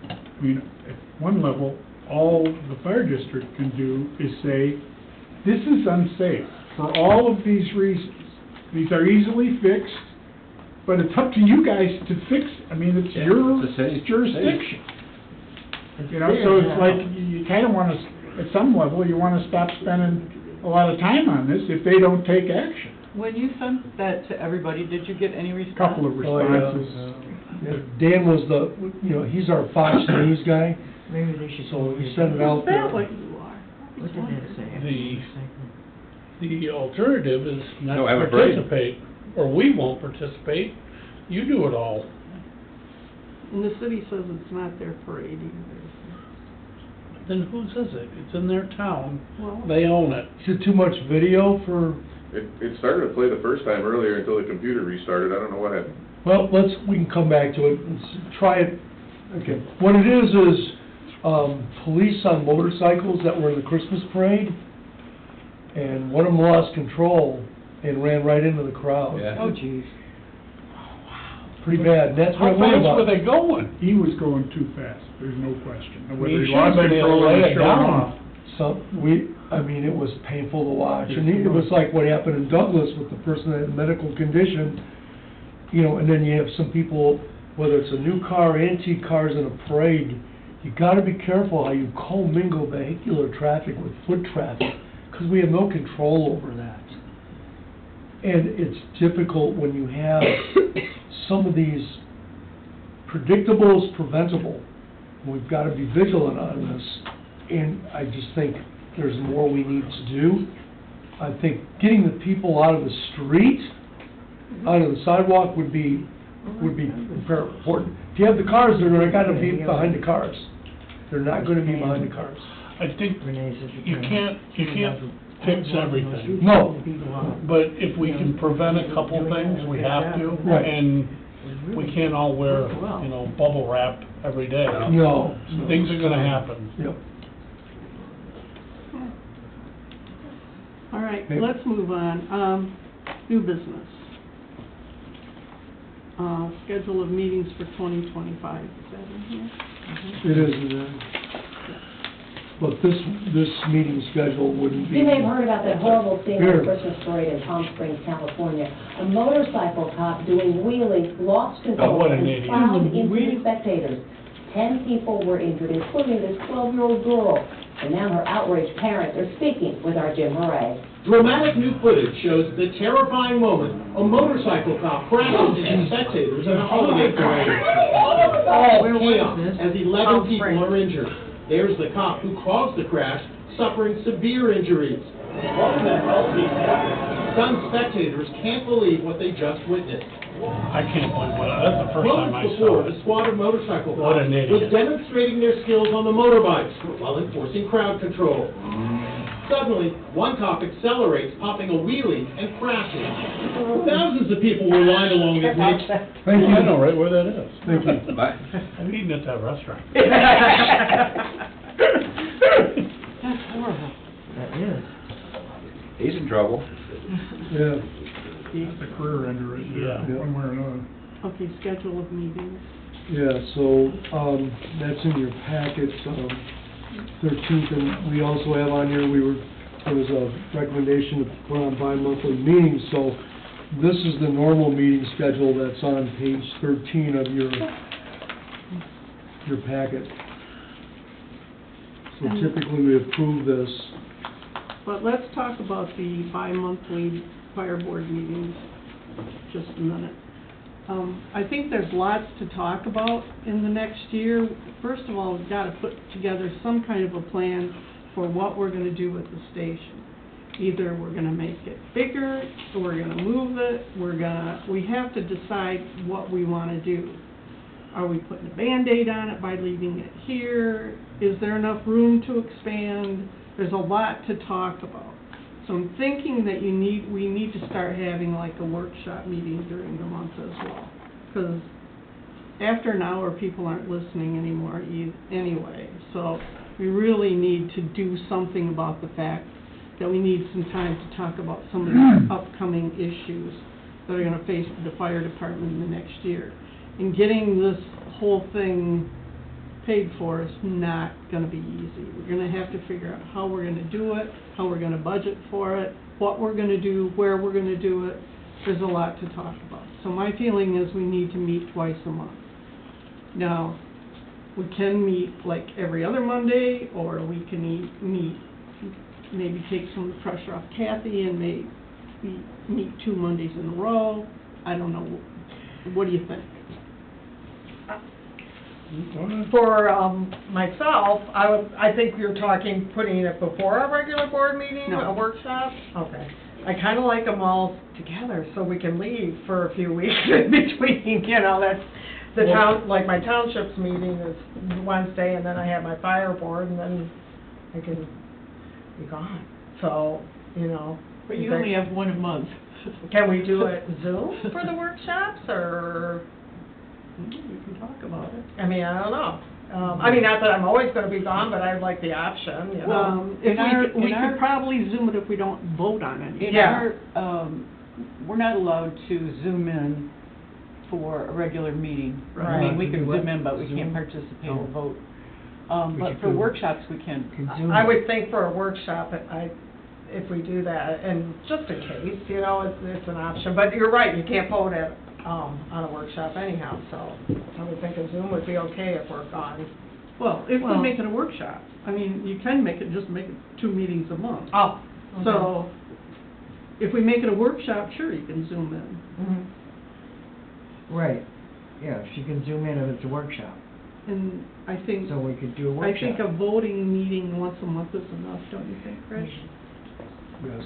I mean, at one level, all the fire district can do is say, this is unsafe for all of these reasons. These are easily fixed, but it's up to you guys to fix, I mean, it's Yeah, your it's the city's jurisdiction. You know, so it's like, you kinda wanna, at some level, you wanna stop spending a lot of time on this if they don't take action. When you sent that to everybody, did you get any response? Couple of Oh, yeah. responses. Yeah, Dan was the, you know, he's our Fox News guy, Maybe they should. so we sent it out Is there. that what you are? What did that say? The alternative is not No, to have a parade. participate, or we won't participate, you do it all. And the city says it's not their parade either. Then who says it? It's in their town, Well, they own it. Is it too much video for, It started to play the first time earlier until the computer restarted, I don't know what happened. well, we can come back to it and try it. Okay, what it is, police on motorcycles that were in the Christmas parade, and one of them lost control and ran right into the crowd. Yeah. Oh, geez. Pretty bad, and that's what I How worry fast about. were they going? He was going too fast, there's no question. And whether You he should've lost been able to control lay or it showing down. off. I mean, it was painful to watch, and it was like what happened in Douglas with the person that had a medical condition, you know, and then you have some people, whether it's a new car, antique cars in a parade, you gotta be careful how you commingle vehicular traffic with foot traffic, because we have no control over that. And it's difficult when you have some of these predictable is preventable. We've gotta be vigilant on this, and I just think there's more we need to do. I think getting the people out of the street, out of the sidewalk would be very important. If you have the cars, they're not gonna be behind the cars. They're not gonna be behind the cars. I think Renee says you can't fix everything. No. But if we can prevent a couple things, we have to. Right. And we can't all wear, you know, bubble wrap every day. No. Things are gonna happen. Yep. all right, Okay. let's move on. New business. Schedule of meetings for 2025, is that in here? It is, but this meeting schedule wouldn't be. You may have heard about that horrible scene at Here. the Christmas parade in Palm Springs, California. A motorcycle cop doing wheelies lost Oh, control what an and idiot. plowed into the spectators. 10 people were injured, including this 12-year-old girl. And now her outraged parents are speaking with our Jim Murray. Dramatic new footage shows the terrifying moment a motorcycle cop crashes into spectators at a holiday parade. All chaos as 11 people are injured. There's the cop who caused the crash, suffering severe injuries. What in the hell is happening? Stunned spectators can't believe what they just witnessed. I can't believe that's the first time I Moments saw before, it. the squad of motorcycle What cops an was idiot. demonstrating their skills on the motorbikes while enforcing crowd control. Suddenly, one cop accelerates, popping a wheelie and crashes. Thousands of people were lined along his edge. Thank you. I know right where that is. Thank you. Bye. I'm eating at that restaurant. That's horrible. That is. He's in trouble. Yeah. That's a career ender right there, Yeah. one way or another. Okay, schedule of meetings. Yeah, so, that's in your packets, 13th, and we also have on here, there was a recommendation to put on bi-monthly meetings, so this is the normal meeting schedule that's on page 13 of your packet. So typically, we approve this. But let's talk about the bi-monthly fire board meetings, just a minute. I think there's lots to talk about in the next year. First of all, we've got to put together some kind of a plan for what we're going to do with the station. Either we're going to make it bigger, or we're going to move it, we have to decide what we want to do. Are we putting a Band-Aid on it by leaving it here? Is there enough room to expand? There's a lot to talk about. So I'm thinking that we need to start having like a workshop meeting during the month as well. Because after an hour, people aren't listening anymore anyway. So we really need to do something about the fact that we need some time to talk about some of the upcoming issues that are gonna face the fire department in the next year. And getting this whole thing paid for is not gonna be easy. We're gonna have to figure out how we're gonna do it, how we're gonna budget for it, what we're gonna do, where we're gonna do it. There's a lot to talk about. So my feeling is we need to meet twice a month. Now, we can meet like every other Monday, or we can meet, maybe take some of the pressure off Kathy and maybe meet 2 Mondays in a row. I don't know. What do you think? For, myself, I think you're talking putting it before a regular board meeting, No. a workshop? Okay. I kinda like them all together, so we can leave for a few weeks in between, you know, that's, the town, like my township's meeting is Wednesday, and then I have my fire board, and then I can be gone, so, you know. But you only have one a month. Can we do it Zoom for the workshops, or? We can talk about it. I mean, I don't know. I mean, not that I'm always gonna be gone, but I'd like the option, you know. Well, we could probably Zoom it if we don't vote on it. In our, we're not allowed to Zoom in for a regular meeting. I mean, we can Zoom in, but we can't participate or vote. But for workshops, we can. I would think for a workshop, if we do that, and just in case, you know, it's an option. But you're right, you can't vote at, on a workshop anyhow, so I would think a Zoom would be okay if we're gone. Well, if we make it a workshop, I mean, you can make it 2 meetings a month. Oh. Okay. So, if we make it a workshop, sure, you can Zoom in. Mm-hmm. Right, yeah, she can Zoom in if it's a workshop, And I think, so we could do a I workshop. think a voting meeting once a month is enough, don't you think, Chris? Yes.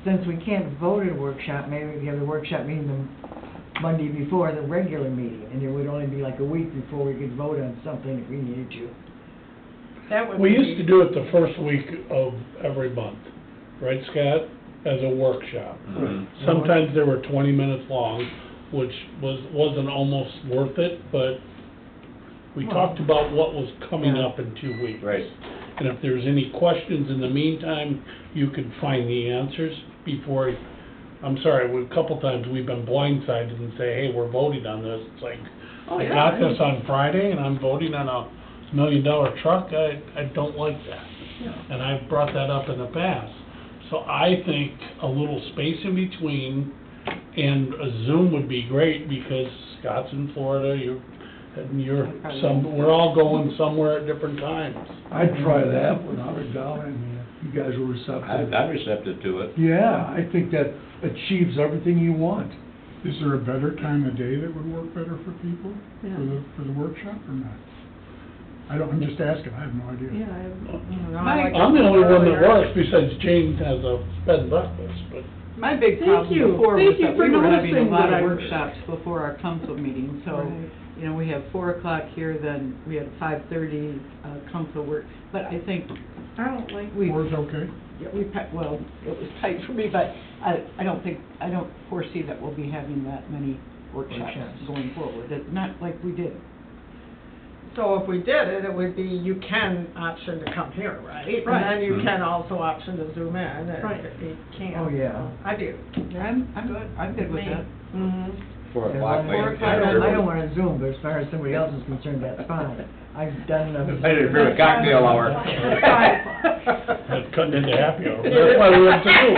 Since we can't vote at a workshop, maybe we have the workshop meeting the Monday before the regular meeting, and it would only be like a week before we could vote on something if we needed to. That would We be. used to do it the first week of every month, right, Scott? As a workshop. Mhm. Sometimes they were 20 minutes long, which wasn't almost worth it, but we talked about what was coming up in 2 weeks. Right. And if there's any questions in the meantime, you could find the answers before, I'm sorry, a couple times we've been blindsided and say, hey, we're voting on this. It's like, Oh, I yeah, got this on Friday and I'm voting on a $1 million truck. I don't like that. Yeah. And I've brought that up in the past. So I think a little space in between, and a Zoom would be great, because Scott's in Florida, we're all going somewhere at different times. I'd try that without a doubt. I mean, if you guys were receptive. I'm receptive to it. Yeah, I think that achieves everything you want. Is there a better time of day that would work better for people, Yeah. for the workshop, or not? I'm just asking, I have no idea. Yeah, I have, I'm the only one that works, besides Jane has a bed and breakfast, but. My big Thank problem you. before was Thank you that for we were having a noticing lot that of I- workshops before our council meeting, so, Right. you know, we have 4 o'clock here, then we had 5:30, council work, but I think I don't like. we, Or is okay? yeah, well, it was tight for me, but I don't foresee that we'll be having that many workshops going forward. It's not like we did. So if we did it, it would be, you can option to come here, right? Right. And then you can also option to Zoom in, Right. if you can. Oh, yeah. I do. I'm good with that. Mm-hmm. 4 Yeah, o'clock. I like- don't wanna Zoom, but as far as somebody else is concerned, that's fine. I've done enough. I interfere with cocktail hour. That's cutting into happy hour. That's why we went to Zoom.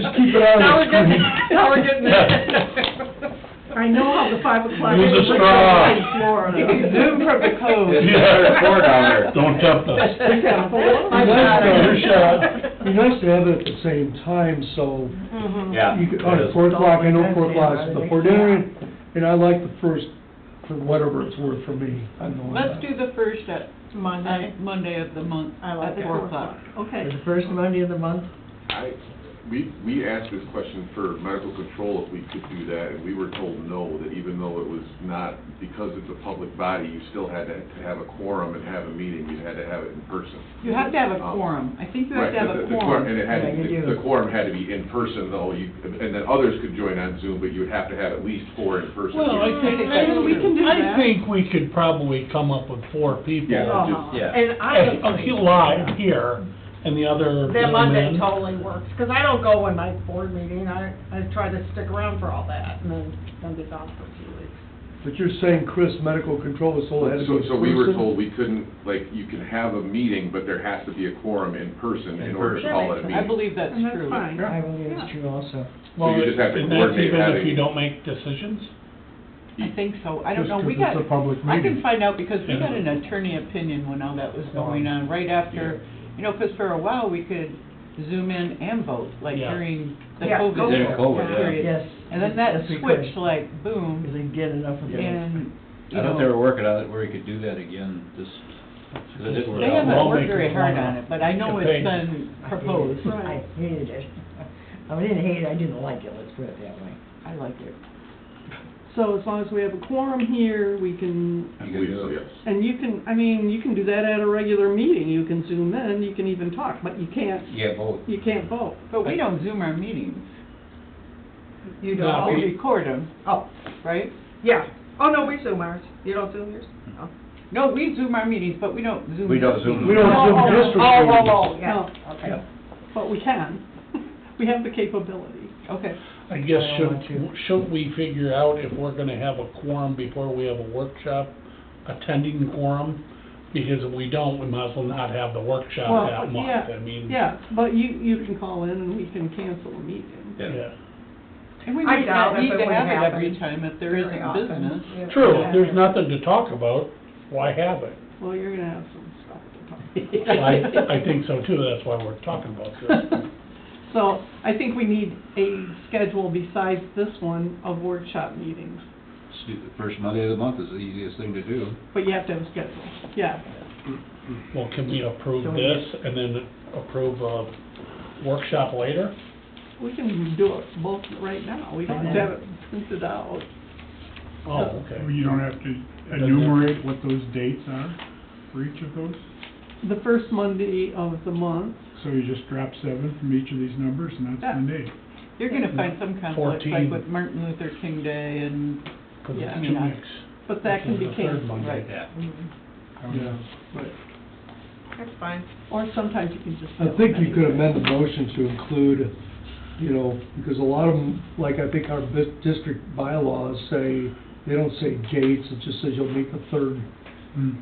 Just keep it on Now the we're getting, screen. now we're getting there. I know how the 5 o'clock. Use a is straw. in Florida. Zoom from the code. There's 4 down there. Don't tempt us. My God. Your shot. Be nice to have it at the same time, so Mhm. Yeah. you could, it on is. 4 o'clock, I know 4 Wednesday, o'clock's Friday. before dinner, and I like the first, for whatever it's worth for me. I'm going Let's back. do the first at Monday. Monday of the month I like at that. 4 o'clock. For Okay. the first Monday of the month, we asked this question for medical control if we could do that, and we were told no, that even though it was not, because it's a public body, you still had to have a quorum and have a meeting, you had to have it in person. You have to have a quorum. I think you have Right, to have a the quorum. And it had, Yeah, you do. the quorum had to be in person though, and then others could join on Zoom, but you would have to have at least 4 in person. Well, I think, We can do I that. think we could probably come up with 4 people. Yeah, Uh-huh. Yeah. And Live here, and the other That Zoom Monday in. totally works, because I don't go when my board meeting, I try to stick around for all that, and then be gone for a few weeks. But you're saying, Chris, medical control was told it had to be in So we were person? told we couldn't, like, you can have a meeting, but there has to be a quorum in person in order to person. call it a meeting. I believe that's And that's true. fine. I believe it's true also. Well, you just have to and that's coordinate even if having- you don't make decisions? I think so. I don't Just know. 'cause We it's got, a public I can meeting. find out because we Yeah. got an attorney opinion when all that was going on, right after, you know, because for a while we could Zoom in and vote, like Yeah. during the Yeah, COVID During COVID, yeah. period. Yes. And then that Yes, we switched could. like Because boom, they get enough of it. and, you I thought they were know, working on it where you could do that again, just, 'cause it didn't work they out. haven't We'll worked make very it hard one on it, but I know campaign. it's been I hated it. proposed. Right. I hated it. I didn't hate it, I didn't like it, let's put it that way. I like it. So as long as we have a quorum here, we can, I believe so, yes. and you can, I mean, you can do that at a regular meeting. You can Zoom in, you can even talk, but you can't Vote. vote. But we don't Zoom our meetings. You No, don't? We record them, Oh, right? yeah. Oh, no, we Zoom ours. You don't Zoom yours? Oh. No, we Zoom our meetings, but we don't Zoom. We don't this Zoom meeting. We don't Oh, Zoom oh, district oh, meetings. oh, yeah, No. okay. Yeah. But we can. We have the capability. Okay. I guess I don't want shouldn't we figure out if we're gonna have a quorum before we have a workshop, attending quorum? Because if we don't, we might as well not have the workshop Well, that month, yeah, I mean. Yeah, but you can call in and we can cancel a meeting. Yeah. And we I might doubt not if need it to would have it happen every time if there very isn't often. business. Yeah. True, Yeah. if there's nothing to talk about, why have it? Well, you're gonna have some stuff to talk about. I think so too, that's why we're talking about this. So I think we need a schedule besides this one of workshop meetings, The first Monday of the month is the easiest thing to do. but you have to have a schedule, yeah. Well, can we approve So we- this and then approve a workshop later? We can do it both right now, we don't have to have it printed out. Oh, okay. You don't have to enumerate what those dates are for each of those? The first Monday of the month, So you just drop 7 from each of these numbers, and that's the date. You're gonna find some conflicts, 14. like with Martin Luther King Day and, Cause Yeah, it's I mean, 2 I- weeks. but that can be Which is the third canceled, Monday. right. Yeah. Yeah, but That's fine. or sometimes you can just. I think you could amend the motion to include, you know, because a lot of them, like I think our district bylaws say, they don't say dates, it just says you'll meet the third.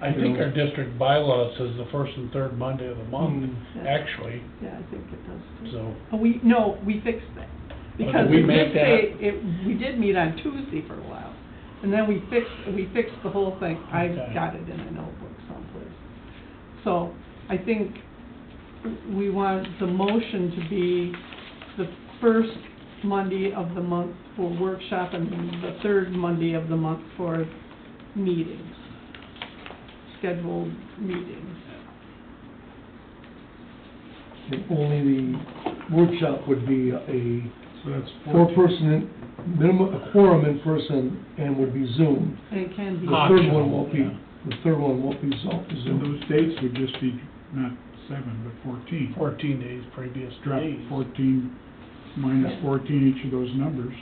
I think our district bylaw says the first and third Monday of the month, Mm. actually, Yeah, I think it does too. so. But we fixed that. Because did we it make did say, we did meet on Tuesday for a while. And then we fixed the whole thing. I've Okay. got it in a notebook someplace. So I think we want the motion to be the first Monday of the month for workshop and the third Monday of the month for meetings, scheduled meetings. And only the workshop would be a So that's 14. four-person, minimum, a quorum in person, and would be Zoom. And it can be. The third one won't be, the third one won't be So Zoom. those dates would just be not 7, but 14. 14 days previous Drop days. 14, minus 14 each of those numbers,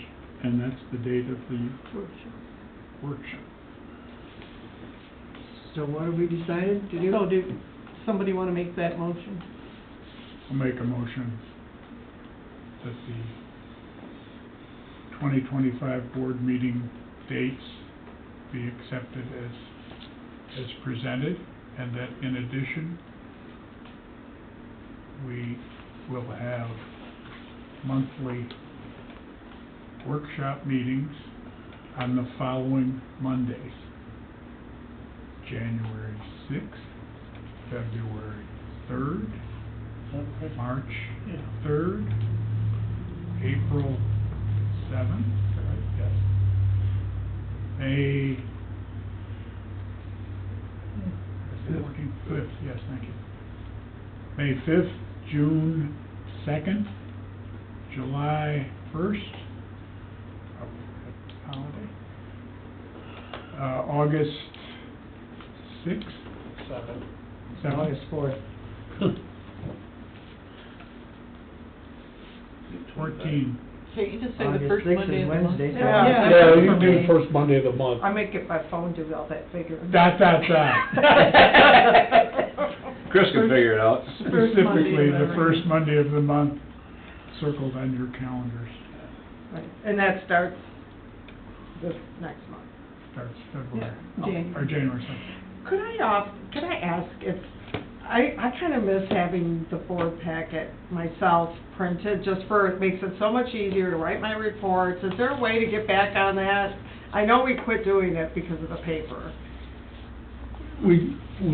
and that's the date of the Workshop. workshop. So what have we decided to do? So do, somebody wanna make that motion? I'll make a motion that the 2025 board meeting dates be accepted as presented, and that in addition, we will have monthly workshop meetings on the following Mondays: January 6th, February 3rd, Okay. March Yeah. 3rd, April 7th, Yes. May 14th, 5th, yes, thank you. May 5th, June 2nd, July 1st, holiday. August 6th, 7th. August 4th. 14. Can't you just say the August first 6th Monday is of the month? Wednesday, so- Yeah. Yeah, you can do the first Monday of the month. I make it my phone do all that figuring. Chris can figure it out. First Monday Specifically, of the every first Monday of the month circled on your calendars. Right. And that starts this next month. Starts February, January. or January 2nd. Could I ask if, I kind of miss having the board packet myself printed, just for, it makes it so much easier to write my reports. Is there a way to get back on that? I know we quit doing it because of the paper.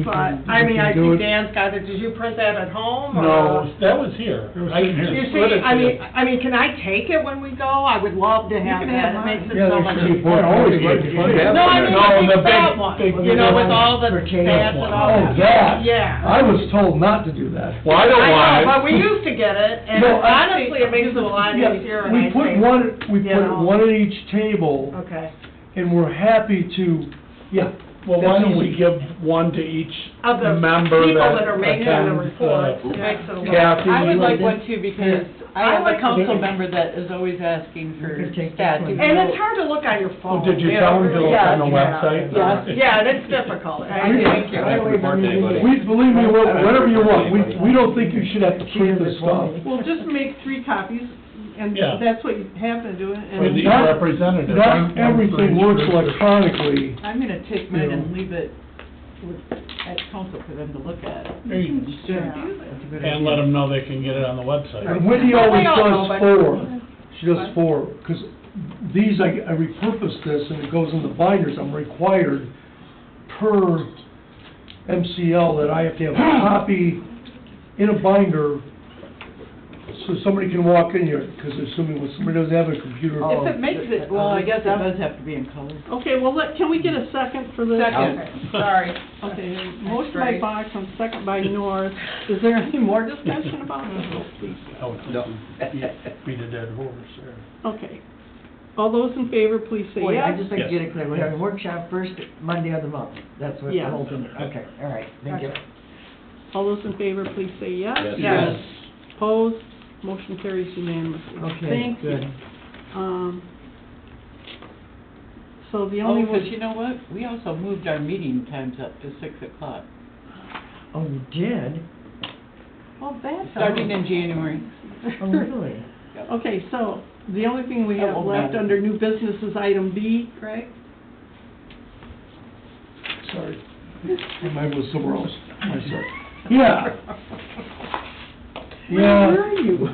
But, I mean, I see Dan's got it. Did you print that at home, or? No, that was here. It was I in here. You split see, it I here. mean, can I take it when we go? I would love to have can that. have It makes it Yeah, so there much should be easier. board always Yeah, like you fun to can. have No, I on mean, there. the big fat big one, you know, with all the For Kate. stats and all Oh, that. that? Yeah. I was told not to do that. Well, I don't I know, want but it. we used to get it, and No, honestly, it makes it a lot Yeah, easier, and we I put think. one, we you put know. one at each table, Okay. and we're happy to, yeah. Well, why that's don't we easy. give one to each Of the member people that that are making the attends, reports, it yeah. makes it a lot. Kathy, I would you like want one too, because I I have like a council to- member that is always asking for You can take stats. this one. And it's hard to look on your phone. Well, did you know, tell them to really. look on the Yeah. website? Yes. Yeah, and it's difficult, I thank you. I don't report to anybody. We, believe me, whatever you want, we don't think you should have to print this stuff. Well, just make 3 copies, and Yeah. that's what you have to do, For and the Not- representative. Not everything works electronically. I'm gonna take mine Yeah. and leave it at council for them to look at. There you go. Yeah. That's a good And let idea. them know they can get it on the website. And Wendy always We all know, does but- 4. She does 4, because these, I repurpose this, and it goes in the binders. I'm required per MCL that I have to have a copy in a binder, so somebody can walk in here, because assuming when somebody doesn't have a computer. Oh. If it makes it, well, I guess it does have to be in color. okay, well, can we get a second for this? Second. Okay, sorry. Okay, That's motion by great. Box and second by North. Is there any more discussion about this? I would No. beat a dead horse there. Okay. All those in favor, please say Wait, yes. I just like to Yes. get it clear, we're having a workshop first Monday of the month, that's what the Yeah. whole thing, okay, all right, thank you. Gotcha. All those in favor, please say yes. Yes. Yes. Opposed? Motion carries unanimously. Okay, Thank you. good. So the Oh, only because one, you know what? We also moved our meeting times up to 6 o'clock, Oh, you did? well, that's. starting in January. Oh, really? Okay, so the only thing we That have won't left matter. under new business is item B, Craig? Sorry. I might was somewhere else. I'm sorry. Yeah. Yeah. Where are you?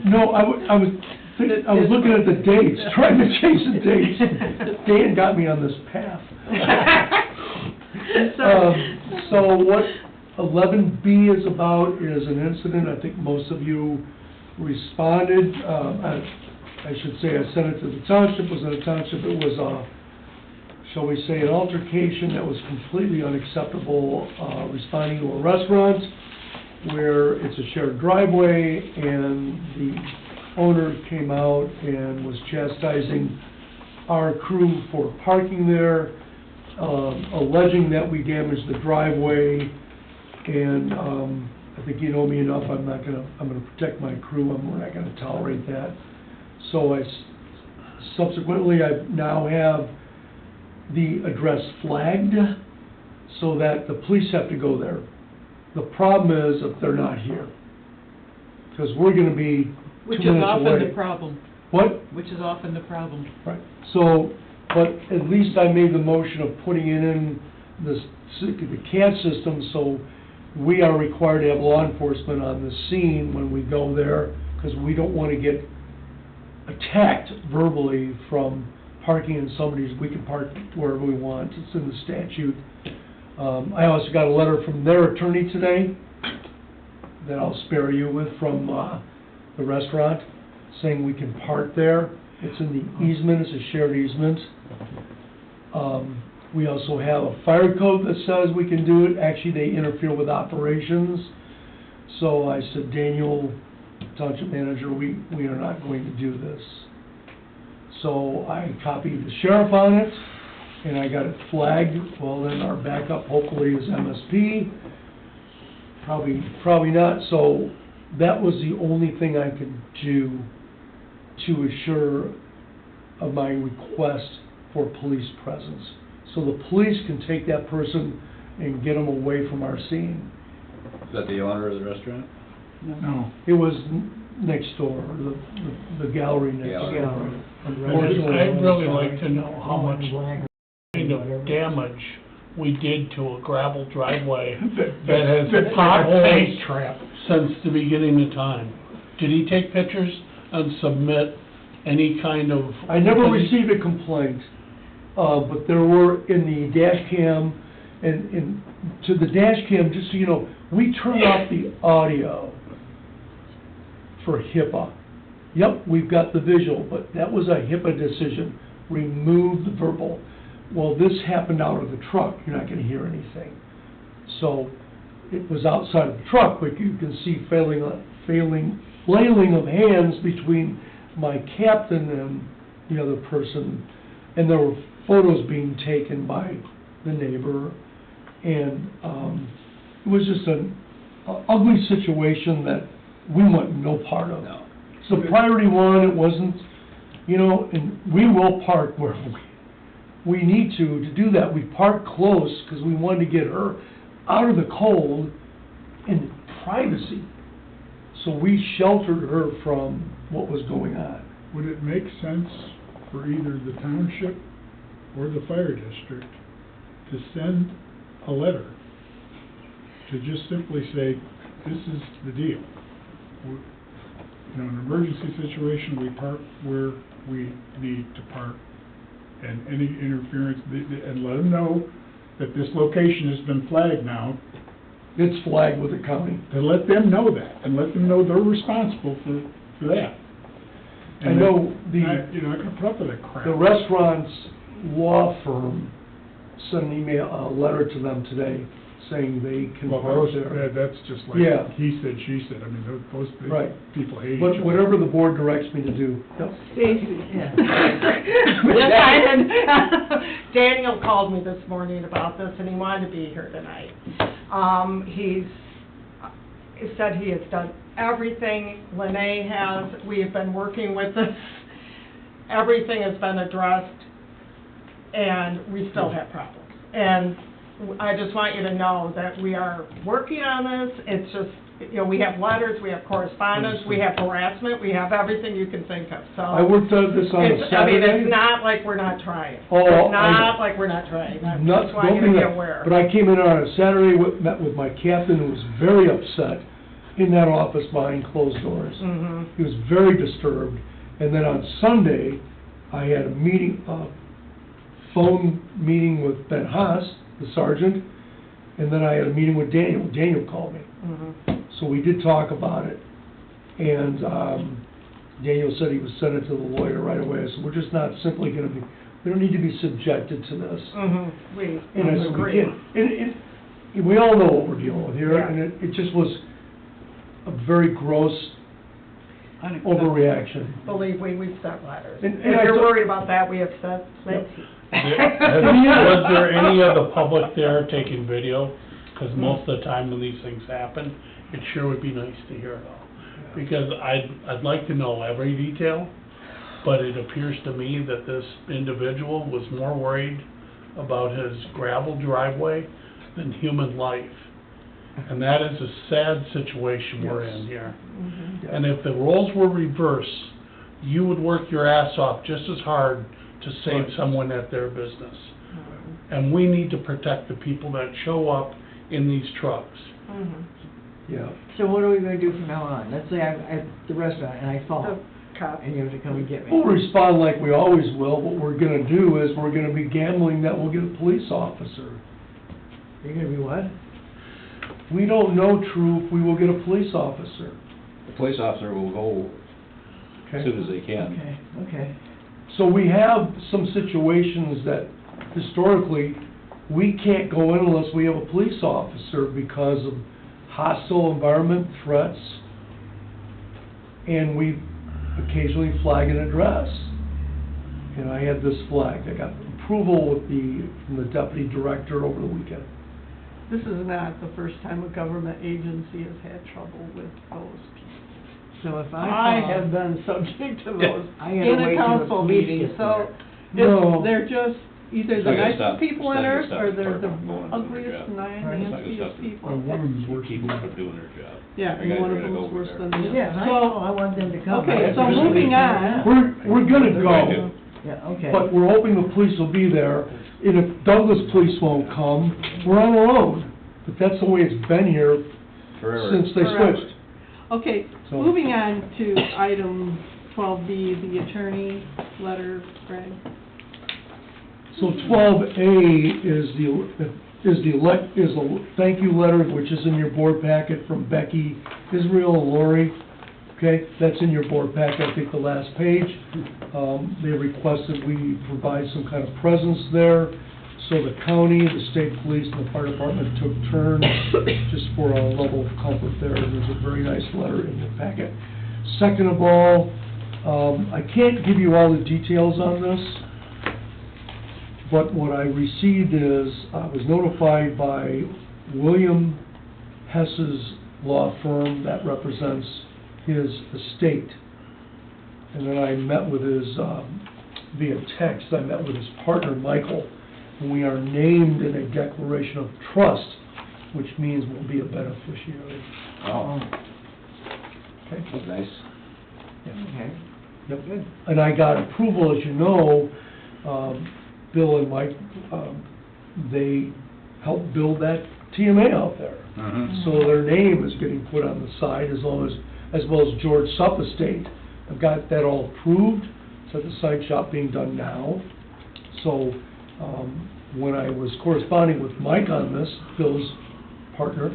No, I was looking at the dates, trying to change the dates. Dan got me on this path. So what 11B is about is an incident, I think most of you responded. I should say I sent it to the township, was in the township, it was shall we say, an altercation that was completely unacceptable, responding to a restaurant where it's a shared driveway, and the owner came out and was chastising our crew for parking there, alleging that we damaged the driveway, and I think you know me enough, I'm gonna protect my crew, we're not gonna tolerate that. So subsequently, I now have the address flagged so that the police have to go there. The problem is if they're not here, because we're gonna be 2 Which is minutes often away. the problem, What? which is often the problem. Right, so, but at least I made the motion of putting it in the CAD system, so we are required to have law enforcement on the scene when we go there, because we don't want to get attacked verbally from parking in somebody's, we can park wherever we want, it's in the statute. I also got a letter from their attorney today that I'll spare you with from the restaurant, saying we can park there. It's in the easement, it's a shared easement. We also have a fire code that says we can do it. Actually, they interfere with operations. So I said, Daniel, township manager, we are not going to do this. So I copied the sheriff on it, and I got it flagged. Well, then our backup hopefully is MSP. Probably not. So that was the only thing I could do to assure of my request for police presence. So the police can take that person and get them away from our scene. Is that the owner of the restaurant? No. It was next door, the gallery next Gallery. door. I'd really like to know how much kind of damage we did to a gravel driveway that has potholes trap. since the beginning of time. Did he take pictures and submit any kind of? I never received a complaint, but there were in the dash cam, and to the dash cam, just so you know, we turned off the audio for HIPAA. Yep, we've got the visual, but that was a HIPAA decision. Remove the verbal. Well, this happened out of the truck. You're not going to hear anything. So it was outside of the truck, but you can see flailing of hands between my captain and the other person, and there were photos being taken by the neighbor, and it was just an ugly situation that we want no part of. No. So priority one, it wasn't, and we will park where we need to do that. We parked close because we wanted to get her out of the cold in privacy. So we sheltered her from what was going on. Would it make sense for either the township or the fire district to send a letter to just simply say, this is the deal? In an emergency situation, we park where we need to park, and any interference, and let them know that this location has been flagged now. It's flagged with the county. And let them know that, and let them know they're responsible for that. I know You're not gonna put up with that crap. the restaurant's law firm sent an email, a letter to them today saying they can Well, park there. that's just like, Yeah. he said, she said, I mean, those Right. people hate each But other. whatever the board directs me to do. Yep. Stacy. Yes, Daniel called me this morning about this, and he wanted to be here tonight. He said he has done everything, Lene has, we have been working with this, everything has been addressed, and we still have problems. And I just want you to know that we are working on this. It's just, we have letters, we have correspondence, we have harassment, we have everything you can think of, so. I worked on this on a It's, I mean, Saturday. it's not like we're not trying. Oh, It's not like we're not trying. I Not, just want you to don't be do that. aware. But I came in on a Saturday, met with my captain, who was very upset in that office behind closed doors. Mhm. He was very disturbed. And then on Sunday, I had a meeting, phone meeting with Ben Haas, the sergeant, and then I had a meeting with Daniel. Daniel called me. Mhm. So we did talk about it. And Daniel said he would send it to the lawyer right away. So we're just not simply going to be, we don't need to be subjected to this. Mhm. We And I said, we agree. can't. And we all know what we're dealing with here, Yeah. and it just was a very gross overreaction. Believe me, we've sent letters. And If I you're thought- worried about that, we have sent plenty. Was there any of the public there taking video? Because most of the time when these things happen, it sure would be nice to hear it all. Because I'd like to know every detail, but it appears to me that this individual was more worried about his gravel driveway than human life. And that is a sad situation we're in here. Mhm. And if the roles were reversed, you would work your ass off just as hard to save someone at their business. And we need to protect the people that show up in these trucks. Mhm. Yeah. So what are we gonna do from now on? Let's say I'm at the restaurant and I fall, The cop. and you have to come and get me. We'll respond like we always will. What we're gonna do is, we're gonna be gambling that we'll get a police officer. You're gonna be what? We don't know, true, if we will get a police officer. The police officer will go as Okay? soon as they can. Okay, okay. So we have some situations that historically, we can't go in unless we have a police officer because of hostile environment, threats. and we occasionally flag an address. And I had this flagged. I got approval from the deputy director over the weekend. This is not the first time a government agency has had trouble with those. So if I call- have been subject to those I gotta in wait a till the council police meeting, get so No. they're just either the It's not gonna nicest stop- people on it's not gonna earth stop or the they're the department from going and doing their ugliest, job. nastiest people. Well, one of them's worse Keep than them the from other. doing their job. Yeah, The and guys one are of gonna them's go worse there. than the other. Yeah, I know, I want them to come. Okay, I so just moving think- on. We're gonna They're go. going to. Yeah, okay. But we're hoping the police will be there, and if Douglas police won't come, we're on our own. But that's the way it's been here Forever. since they Forever. switched. Okay, So- moving on to item 12B, the attorney letter, Greg. So 12A is a thank you letter, which is in your board packet from Becky, Israel, and Lori. Okay, that's in your board packet, I think the last page. They requested we provide some kind of presence there. So the county, the state police, and the fire department took turns just for a level of comfort there. There's a very nice letter in your packet. Second of all, I can't give you all the details on this, but what I received is, I was notified by William Hess's law firm that represents his estate. And then I met with his, via text, I met with his partner, Michael, and we are named in a declaration of trust, which means we'll be a beneficiary. Oh, Okay? that's nice. Okay. Yep. And I got approval, as you know, Bill and Mike, they helped build that TMA out there. Mhm. So their name is getting put on the side as well as George Supp Estate. I've got that all approved, it's at the sign shop being done now. So, when I was corresponding with Mike on this, Bill's partner,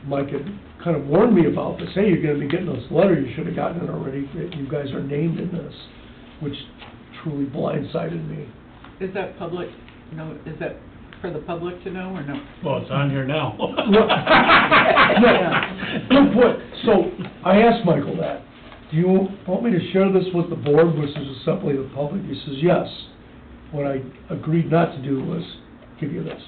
Mike had kind of warned me about this, hey, you're gonna be getting this letter, you should have gotten it already, you guys are named in this, which truly blindsided me. Is that public, no, is that for the public to know or no? Well, it's on here now. No, but, so, I asked Michael that, do you want me to share this with the board, which is simply the public? He says, yes. What I agreed not to do was give you this.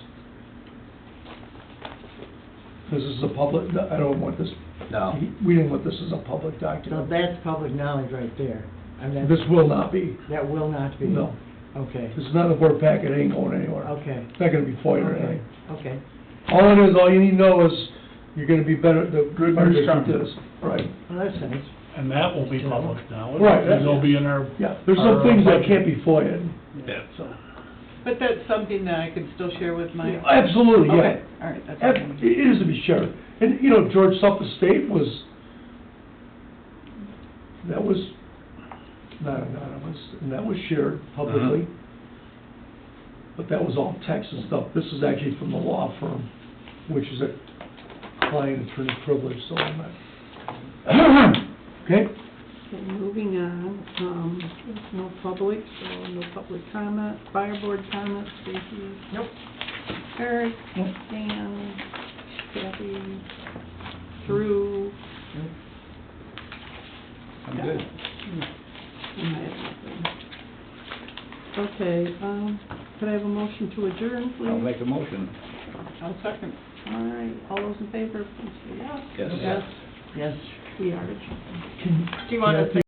This is a public, I don't want this, No. we didn't want this as a public So document. that's public knowledge right there. And that's, This will not be, that will not be? no. Okay, This is not a board packet, it ain't going anywhere. okay, It's not gonna be FOIA or okay, anything. okay. All it is, all you need to know is, you're gonna be better, the Good our news district coming. is, right. Well, that's nice. And that will be public now. Right. It'll be in our. Yeah, there's some our things that budget. can't be FOIA'd, Yeah. so. But that's something that I can still share with my... Absolutely, yeah. Okay, all right, that's Ab- okay. It is to be shared. And, you know, George Supp Estate was, that was not anonymous, and that was shared publicly. But that was all text and stuff. This is actually from the law firm, which is a client attorney privilege, so I'm not. Okay? So moving on, there's no public, so no public comment, fire board comments, Stacy? Nope. Eric, Dan, Kathy, Drew? I'm good. Okay, could I have a motion to adjourn, please? I'll make a motion. I'll second. All right, all those in favor, please say yes. Yes. Yes. We are adjourned. Can- Do you want to Kathy, say